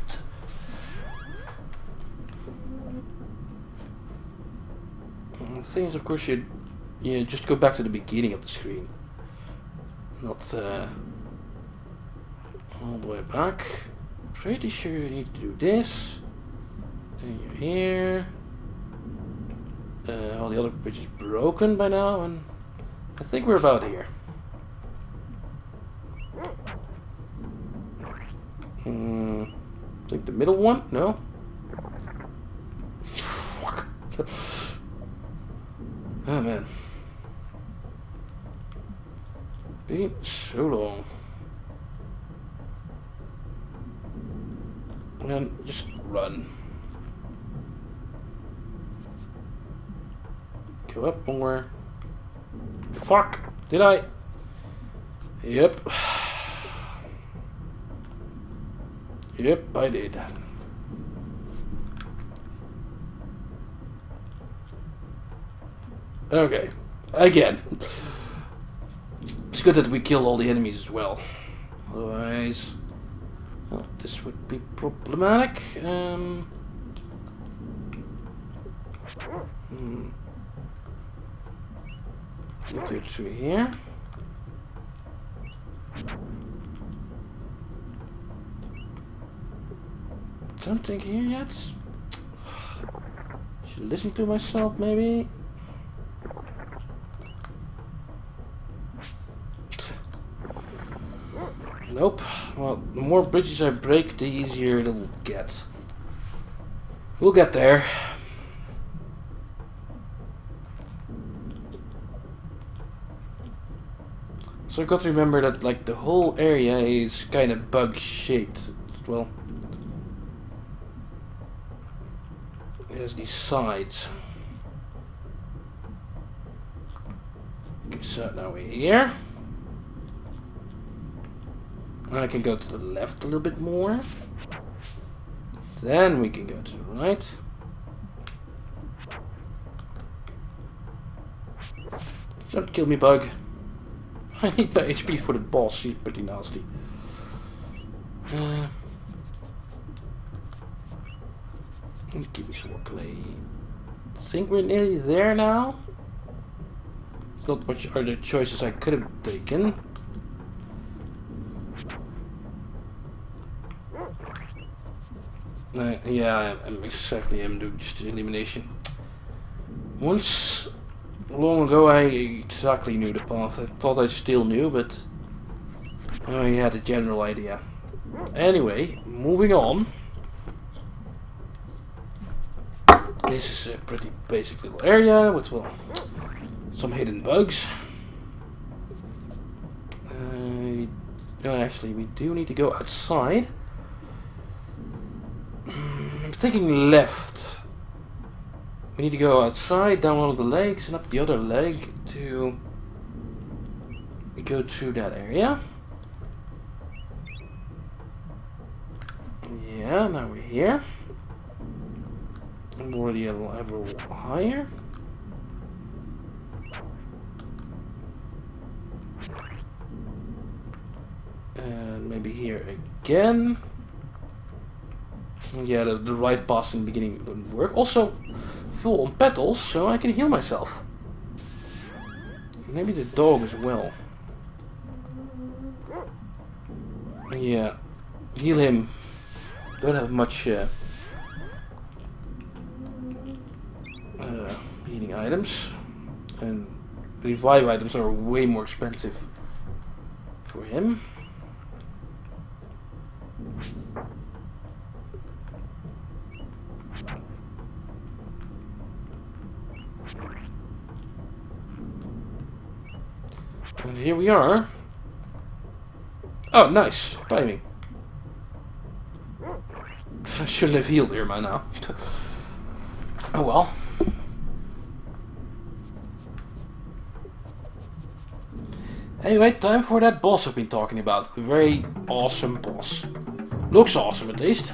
The thing is, of course, you just go back to the beginning of the screen, not all the way back. Pretty sure you need to do this. Then you're here. All the other bridge is broken by now, and I think we're about here. I think the middle one? No? Fuck. Oh man. Been so long. And just run. Go up more. Fuck! Did I? Yep. Yep, I did. Okay. Again. It's good that we kill all the enemies as well. Otherwise... well, this would be problematic. You go through here. Something here yet? Should listen to myself maybe. Nope. Well, the more bridges I break, the easier it'll get. We'll get there. So I got to remember that like the whole area is kind of bug shaped. Well, it has these sides. Okay, so now we're here. I can go to the left a little bit more. Then we can go to the right. Don't kill me, bug. I need my HP for the boss. He's pretty nasty. Give me some more clay. I think we're nearly there now. There's not much other choices I could have taken. Yeah, I'm doing just elimination. Once, long ago, I exactly knew the path. I thought I still knew, but I had a general idea. Anyway, moving on. This is a pretty basic little area with, well, some hidden bugs. No, actually, we do need to go outside. I'm thinking left. We need to go outside, down one of the legs, and up the other leg to go through that area. Yeah, now we're here. I'm already a level higher. And maybe here again. Yeah, the right pass in the beginning didn't work. Also, full on petals, so I can heal myself. Maybe the dog as well. Yeah, heal him. Don't have much healing items, and revive items are way more expensive for him. And here we are. Oh, nice timing. I shouldn't have healed here by now. Oh well. Anyway, time for that boss I've been talking about. A very awesome boss. Looks awesome at least.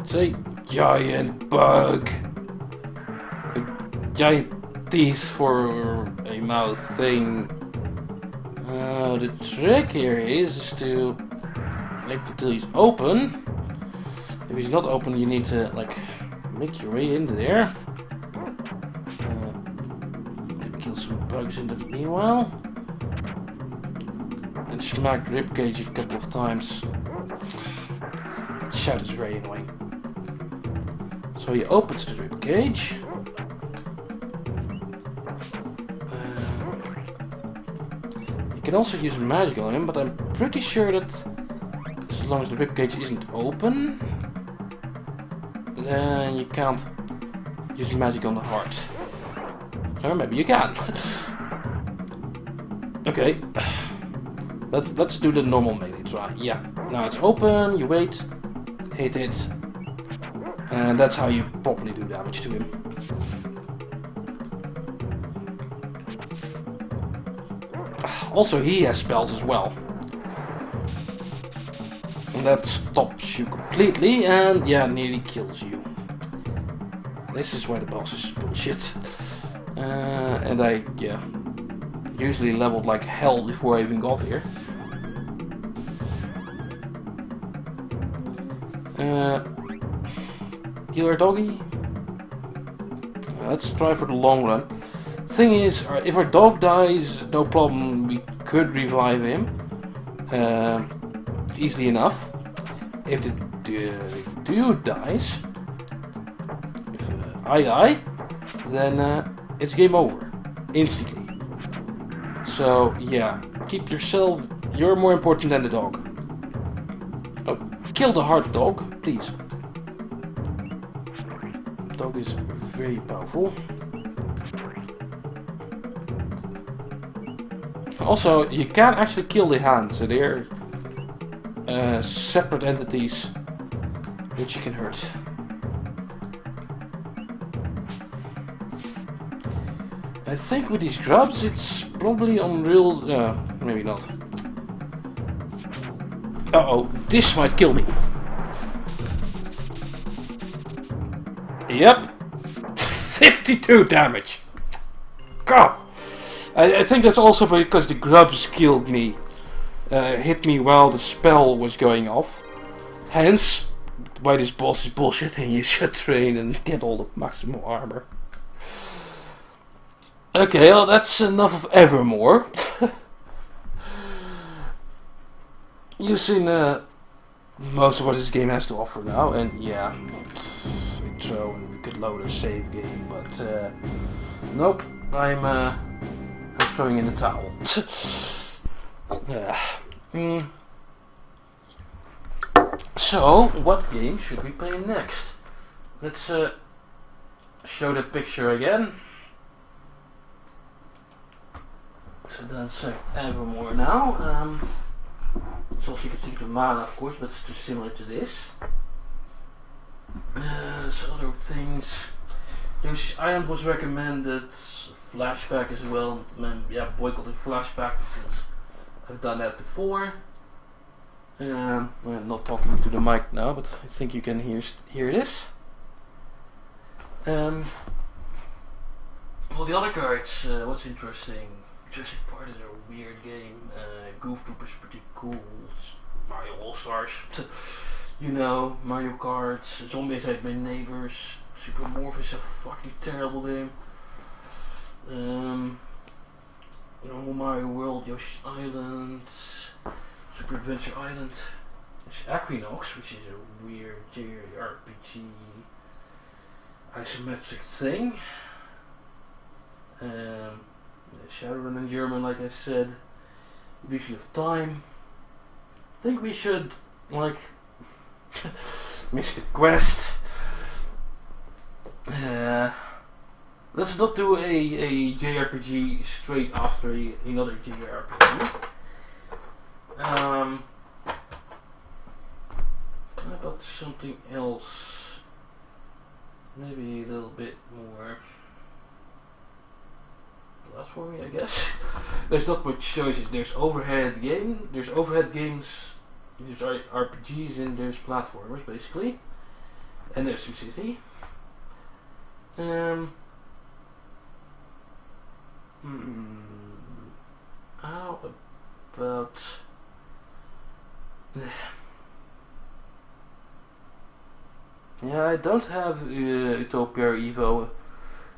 It's a giant bug. A giant teeth for a mouth thing. The trick here is to wait until he's open. If he's not open, you need to like make your way in there. Maybe kill some bugs in the meanwhile. And smack the ribcage a couple of times. That shout is very annoying. So he opens the ribcage. You can also use magic on him, but I'm pretty sure that as long as the ribcage isn't open, then you can't use magic on the heart. Or maybe you can. Okay. Let's do the normal melee try. Yeah. Now it's open, you wait, hit it, and that's how you properly do damage to him. Also, he has spells as well. And that stops you completely, and yeah, nearly kills you. This is why the boss is bullshit. And I, yeah, usually leveled like hell before I even got here. Healer doggy. Let's try for the long run. Thing is, if our dog dies, no problem, we could revive him easily enough. If the dude dies, if I die, then it's game over instantly. So yeah, keep yourself. You're more important than the dog. Oh, kill the hard dog, please. Dog is very powerful. Also, you can't actually kill the hand, so they're separate entities which you can hurt. I think with these grubs it's probably on real... maybe not. Uh-oh, this might kill me. Yep. 52 damage. God. I think that's also because the grubs killed me. Hit me while the spell was going off. Hence, why this boss is bullshit and you should train and get all the maximum armor. Okay, well that's enough of Evermore. You've seen most of what this game has to offer now, and yeah, intro, and we could load a save game, but nope, I'm throwing in the towel. So, what game should we play next? Let's show the picture again. So that's Evermore now. It's also you can take the mana, of course, but it's too similar to this. So other things. Yoshi's Island was recommended. Flashback as well. Yeah, boycotting Flashback because I've done that before. I'm not talking to the mic now, but I think you can hear this. Well, the other cards. What's interesting? Jurassic Park is a weird game. Goof Troop is pretty cool. It's Mario All Stars. You know, Mario Kart. Zombies Ate My Neighbors. Super Morph is a fucking terrible game. Normal Mario World, Yoshi's Island, Super Adventure Island. There's Equinox, which is a weird JRPG isometric thing. Shadowrun in German, like I said. Illusion of Time. I think we should, like, Mystic Quest. Let's not do a JRPG straight after another JRPG. How about something else? Maybe a little bit more platforming, I guess. There's not much choices. There's overhead games, there's RPGs, and there's platformers basically. And there's SimCity. How about yeah, I don't have Utopia or Evo.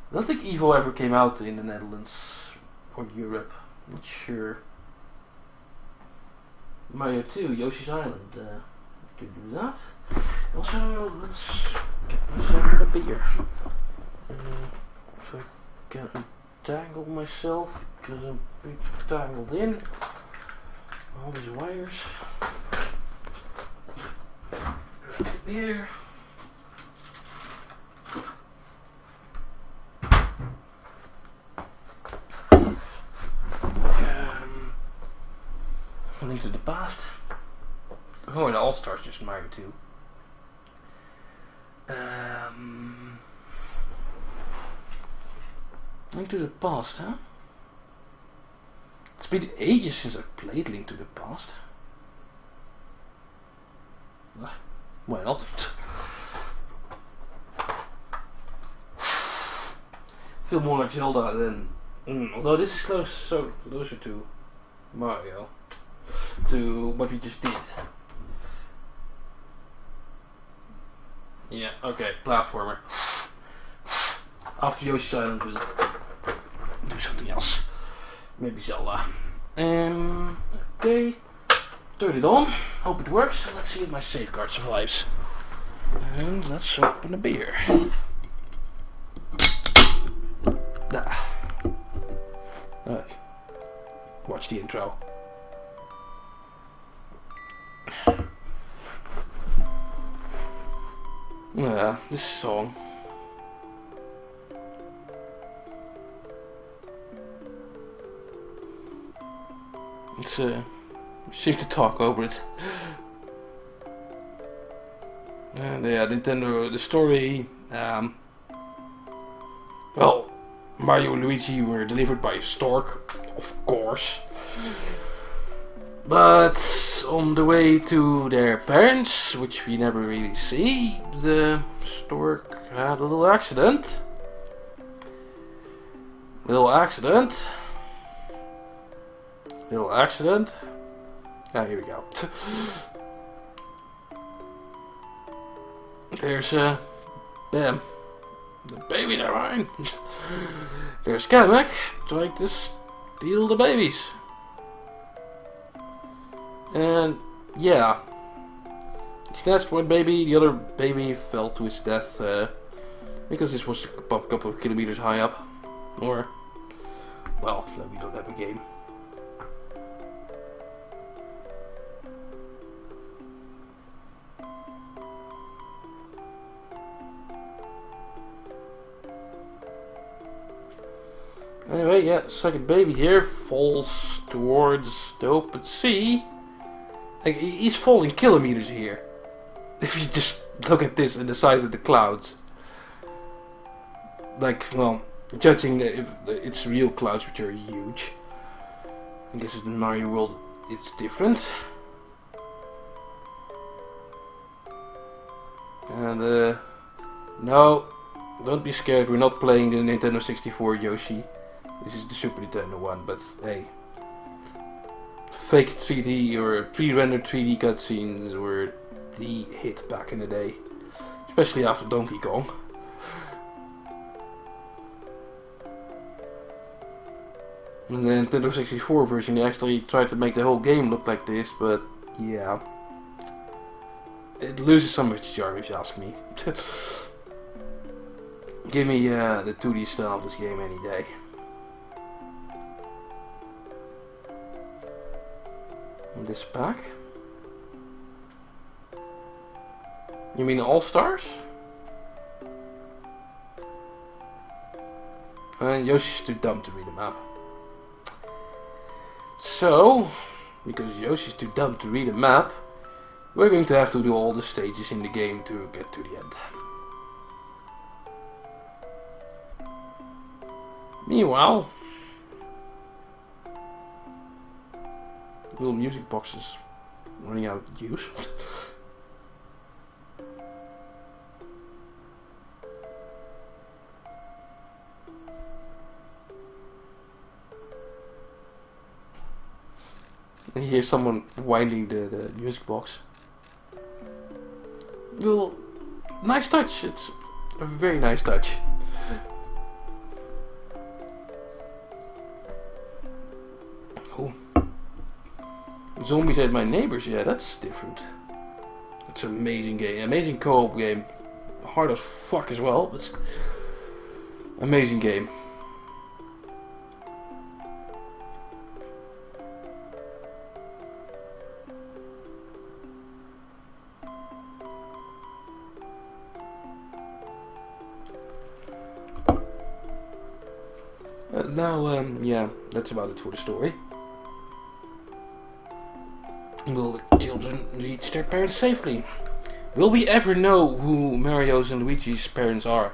I don't think Evo ever came out in the Netherlands or Europe. Not sure. Mario 2, Yoshi's Island. Could do that. Also, let's get myself a beer. If I can untangle myself because I'm being tangled in all these wires. Beer. Link to the Past. Oh, and All Stars just Mario 2. Link to the Past, huh? It's been ages since I played Link to the Past. Why not? Feel more like Zelda than. Although this is closer to Mario. To what we just did. Yeah, okay, platformer. After Yoshi's Island we'll do something else. Maybe Zelda. Okay. Turn it on. Hope it works. Let's see if my safeguard survives. And let's open a beer. Watch the intro. Yeah, this song. It's seem to talk over it. And yeah, Nintendo, the story. Well, Mario and Luigi were delivered by a stork, of course. But on the way to their parents, which we never really see, the stork had a little accident. Little accident. Ah, here we go. There's bam. The babies are mine. There's Kamek trying to steal the babies. And yeah, he snatched one baby, the other baby fell to his death because this was a couple of kilometers high up. Or, well, no, we don't have a game. Anyway, yeah, second baby here falls towards the open sea. Like, he's falling kilometers here. If you just look at this and the size of the clouds. Like, well, judging if it's real clouds, which are huge. I guess in Mario World it's different. And no, don't be scared, we're not playing the Nintendo 64 Yoshi. This is the Super Nintendo one, but hey. Fake 3D or pre-rendered 3D cutscenes were the hit back in the day. Especially after Donkey Kong. And the Nintendo 64 version, they actually tried to make the whole game look like this, but yeah. It loses some of its charm if you ask me. Give me the 2D style of this game any day. And this pack? You mean All Stars? Yoshi's too dumb to read a map. So, because Yoshi's too dumb to read a map, we're going to have to do all the stages in the game to get to the end. Meanwhile, little music box is running out of use. And here's someone winding the music box. Well, nice touch. It's a very nice touch. Oh. Zombies ate my neighbors. Yeah, that's different. That's an amazing game. Amazing co-op game. Hard as fuck as well, but amazing game. Yeah, that's about it for the story. Will the children reach their parents safely? Will we ever know who Mario's and Luigi's parents are?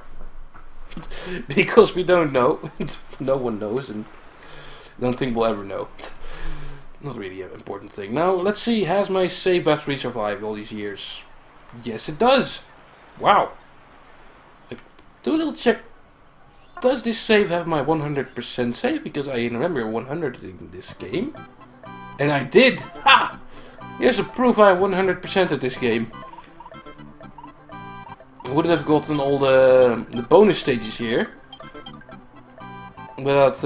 Because we don't know. No one knows, and I don't think we'll ever know. Not really an important thing. Now, let's see, has my save battery survived all these years? Yes, it does. Wow. Do a little check. Does this save have my 100% save? Because I remember 100 in this game. And I did! Ha! Here's a proof I 100%ed this game. I wouldn't have gotten all the bonus stages here without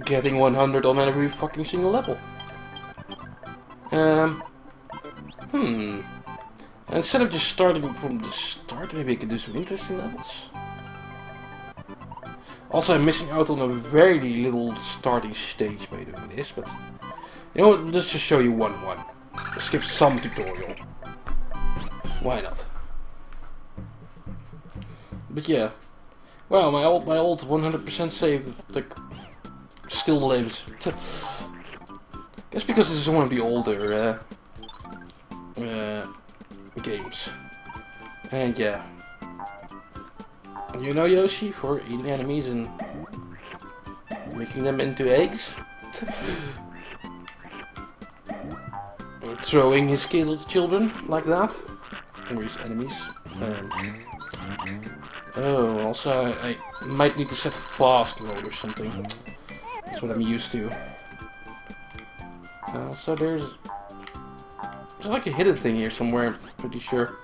getting 100 on every fucking single level. And instead of just starting from the start, maybe I can do some interesting levels. Also, I'm missing out on a very little starting stage by doing this, but you know what, let's just show you one. Skip some tutorial. Why not? But yeah. Wow, my old 100% save, like, still lives. Guess because this is one of the older games. And yeah. You know Yoshi for eating enemies and making them into eggs? Or throwing his children like that? Or his enemies? Oh, also I might need to set fast mode or something. That's what I'm used to. So there's like a hidden thing here somewhere, I'm pretty sure.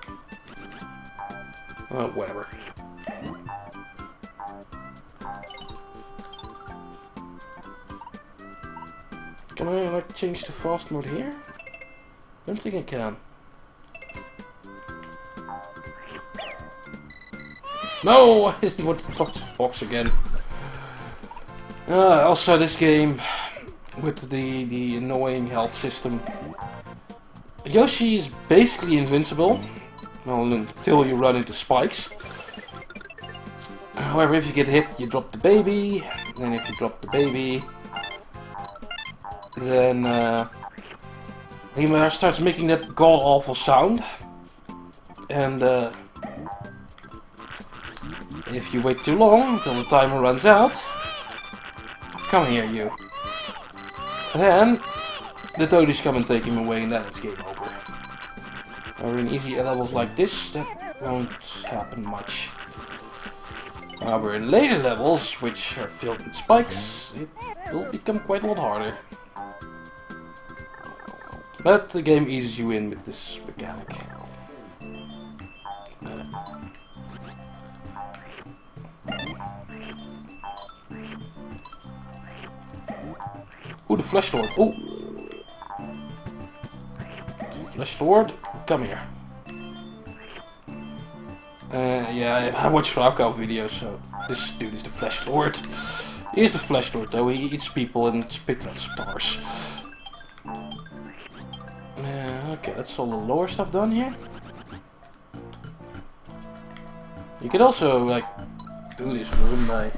Whatever. Can I like change to fast mode here? Don't think I can. No! I didn't want to touch the box again. Also this game with the annoying health system. Yoshi is basically invincible. Well, until you run into spikes. However, if you get hit, you drop the baby, and if you drop the baby, then he starts making that god-awful sound, and if you wait too long until the timer runs out, come here, you. And then the toadies come and take him away, and then it's game over. Or in easy levels like this, that won't happen much. However, in later levels, which are filled with spikes, it will become quite a lot harder. But the game eases you in with this mechanic. Ooh, the Flesh Lord. Ooh. Flesh Lord, come here. Yeah, I watch Rauka videos, so this dude is the Flesh Lord. He is the Flesh Lord, though. He eats people and spits out stars. Okay, that's all the lower stuff done here. You could also, like, do this room by,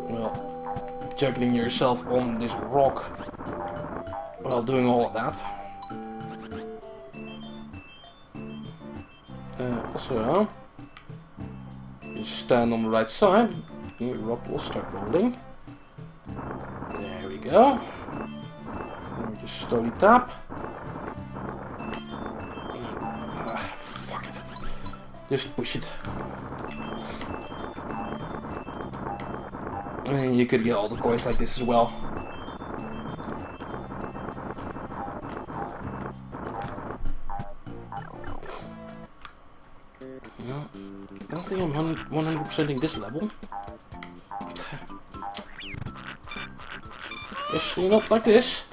well, juggling yourself on this rock while doing all of that. Also, you stand on the right side, your rock will start rolling. There we go. And just slowly tap. Fuck it. Just push it. And you could get all the coins like this as well. I don't think I'm 100%ing this level. Especially not like this.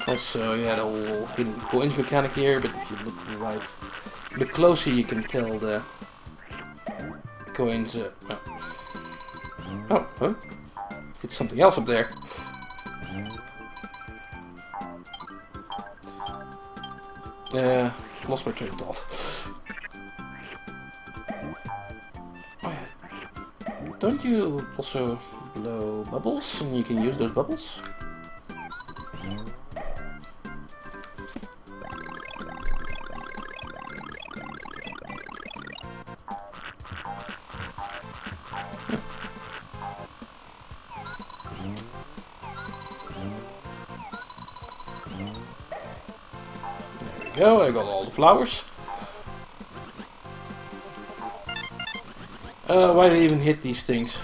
Also, yeah, the whole hidden coins mechanic here, but if you look right, a bit closer you can tell the coins. Oh, huh? It's something else up there. Lost my train of thought. Oh yeah. Don't you also blow bubbles, and you can use those bubbles? Go, I got all the flowers. Why did I even hit these things?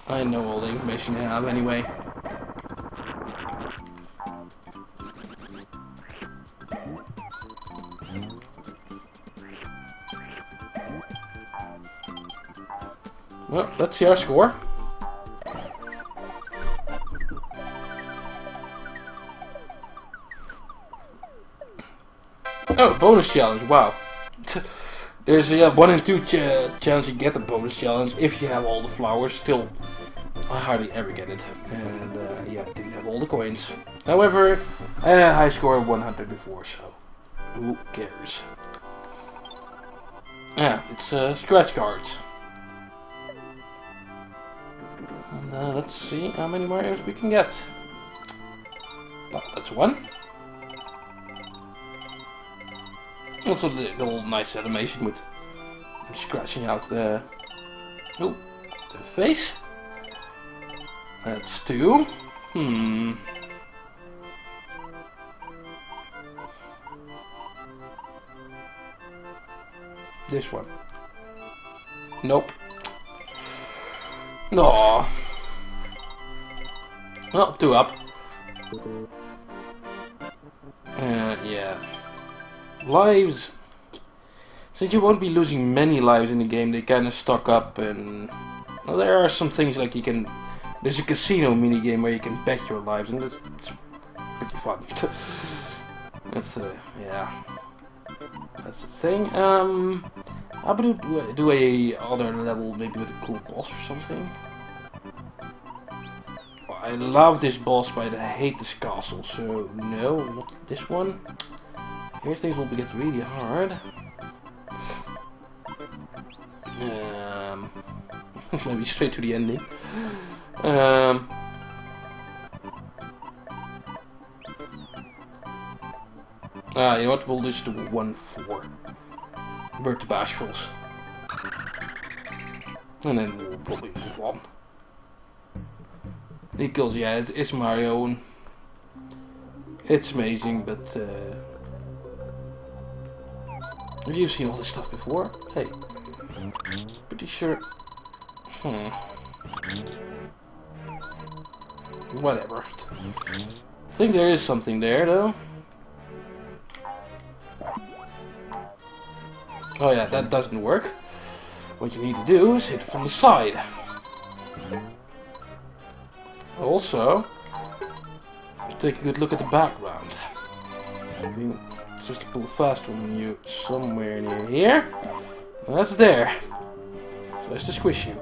I know all the information I have anyway. Well, let's see our score. Oh, bonus challenge, wow. There's a 1 in 2 chance you get a bonus challenge if you have all the flowers. Still, I hardly ever get it. And yeah, I didn't have all the coins. However, I had a high score of 100 before, so who cares? Yeah, it's scratch cards. And let's see how many Marios we can get. Oh, that's one. Also, the little nice animation with him scratching out the face. That's two. This one. Nope. No. Well, 2 up. Yeah. Lives. Since you won't be losing many lives in the game, they kind of stock up, and well, there are some things like you can. There's a casino mini game where you can bet your lives, and it's pretty fun. That's yeah. That's the thing. How about do a other level, maybe with a cool boss or something? Well, I love this boss, but I hate this castle, so no, not this one. Here things will get really hard. Maybe straight to the ending. You know what? We'll just do 1-4. Bird to Bashfuls. And then we'll probably move on. Because, yeah, it's Mario. And it's amazing, but... have you seen all this stuff before? Hey. Pretty sure... Whatever. I think there is something there, though. Oh yeah, that doesn't work. What you need to do is hit it from the side. Also, take a good look at the background. Just to pull a fast one on you somewhere near here. And that's there. So that's to squish you.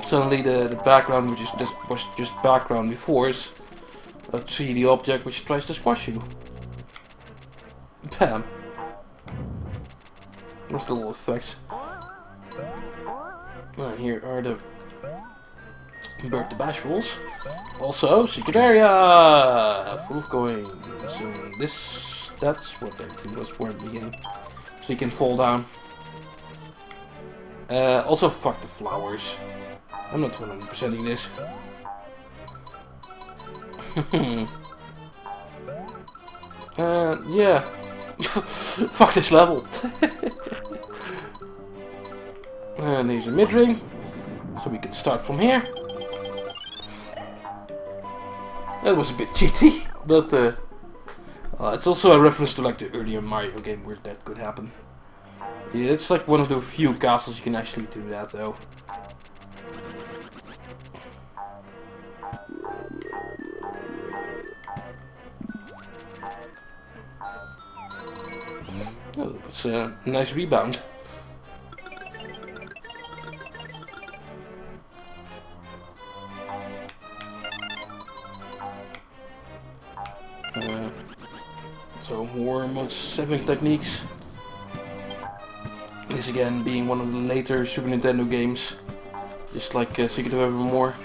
Suddenly the background, which was just background before, is a 3D object which tries to squash you. Bam. That's the little effects. And here are the Bird to Bashfuls. Also, secret area! Full of coins. So that's what everything was for at the beginning. So you can fall down. Also, fuck the flowers. I'm not 100%ing this. Yeah. Fuck this level. And there's a mid-ring. So we can start from here. That was a bit cheaty, but it's also a reference to like the earlier Mario game where that could happen. Yeah, it's like one of the few castles you can actually do that though. Oh, that was a nice rebound. So more Mode 7 techniques. This again being one of the later Super Nintendo games, just like Secret of Evermore.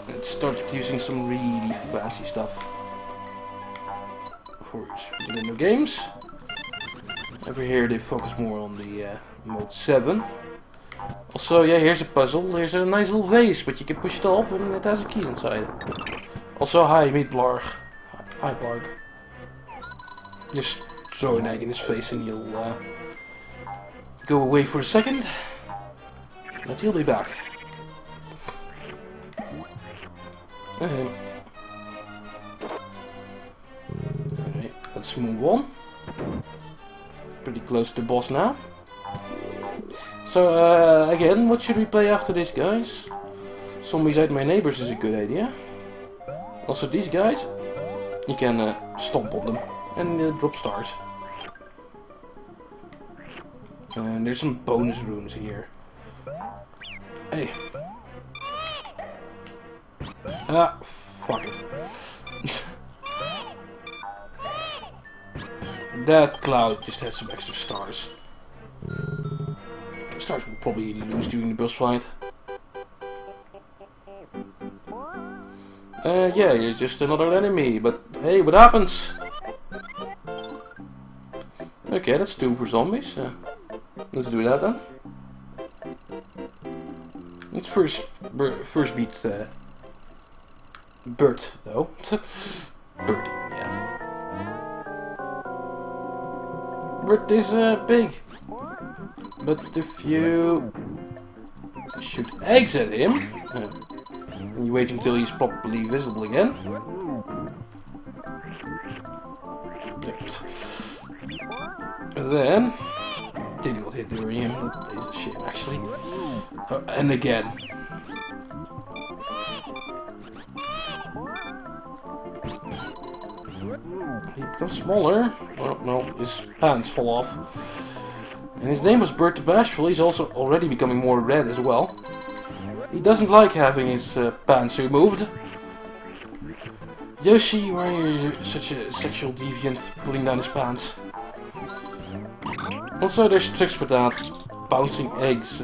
It started using some really fancy stuff for Super Nintendo games. Over here they focus more on the Mode 7. Also, yeah, here's a puzzle. Here's a nice little vase, but you can push it off and it has a key inside. Also, hi, meet Blarg. Hi, Blarg. Just throw an egg in his face and you'll go away for a second. But he'll be back. Alright, let's move on. Pretty close to the boss now. So, again, what should we play after this, guys? Zombies Ate My Neighbors is a good idea. Also, these guys, you can stomp on them and drop stars. And there's some bonus rooms here. Hey. Ah, fuck it. That cloud just has some extra stars. Stars will probably lose during the boss fight. Yeah, you're just another enemy, but hey, what happens? Okay, that's 2 for zombies. Let's do that then. Let's first beat Bert, though. Bertie, yeah. Bert is big, but if you shoot eggs at him, and you wait until he's properly visible again. Then did not hit during him. That is a shame, actually. And again. He becomes smaller. Oh no, his pants fall off. And his name was Bert the Bashful. He's also already becoming more red as well. He doesn't like having his pants removed. Yoshi, why are you such a sexual deviant, pulling down his pants? Also, there's tricks for that. Bouncing eggs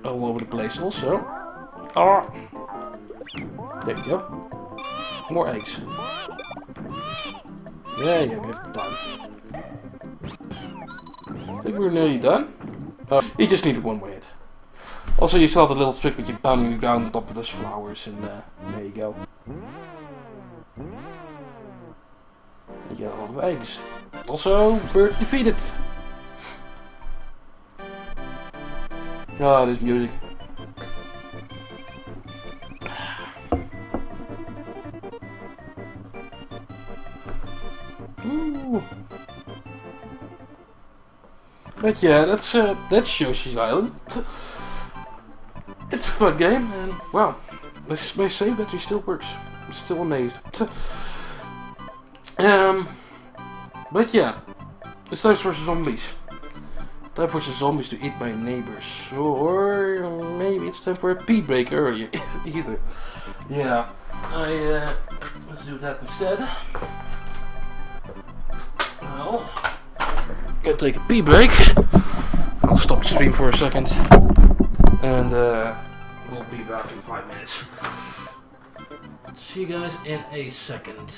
all over the place also. Ah. There you go. More eggs. Yeah, we have time. I think we're nearly done. You just needed one more hit. Also, you saw the little trick with you pounding the ground on top of those flowers, and there you go. You get a lot of eggs. Also, Bert defeated. Ah, this music. Ooh. But yeah, that's Yoshi's Island. It's a fun game, and wow, my save battery still works. I'm still amazed. But yeah, it's time for some zombies. Time for some zombies to eat my neighbors, or maybe it's time for a pee break earlier. Either. Yeah, let's do that instead. Well, gonna take a pee break. I'll stop the stream for a second, and we'll be back in 5 minutes. See you guys in a second.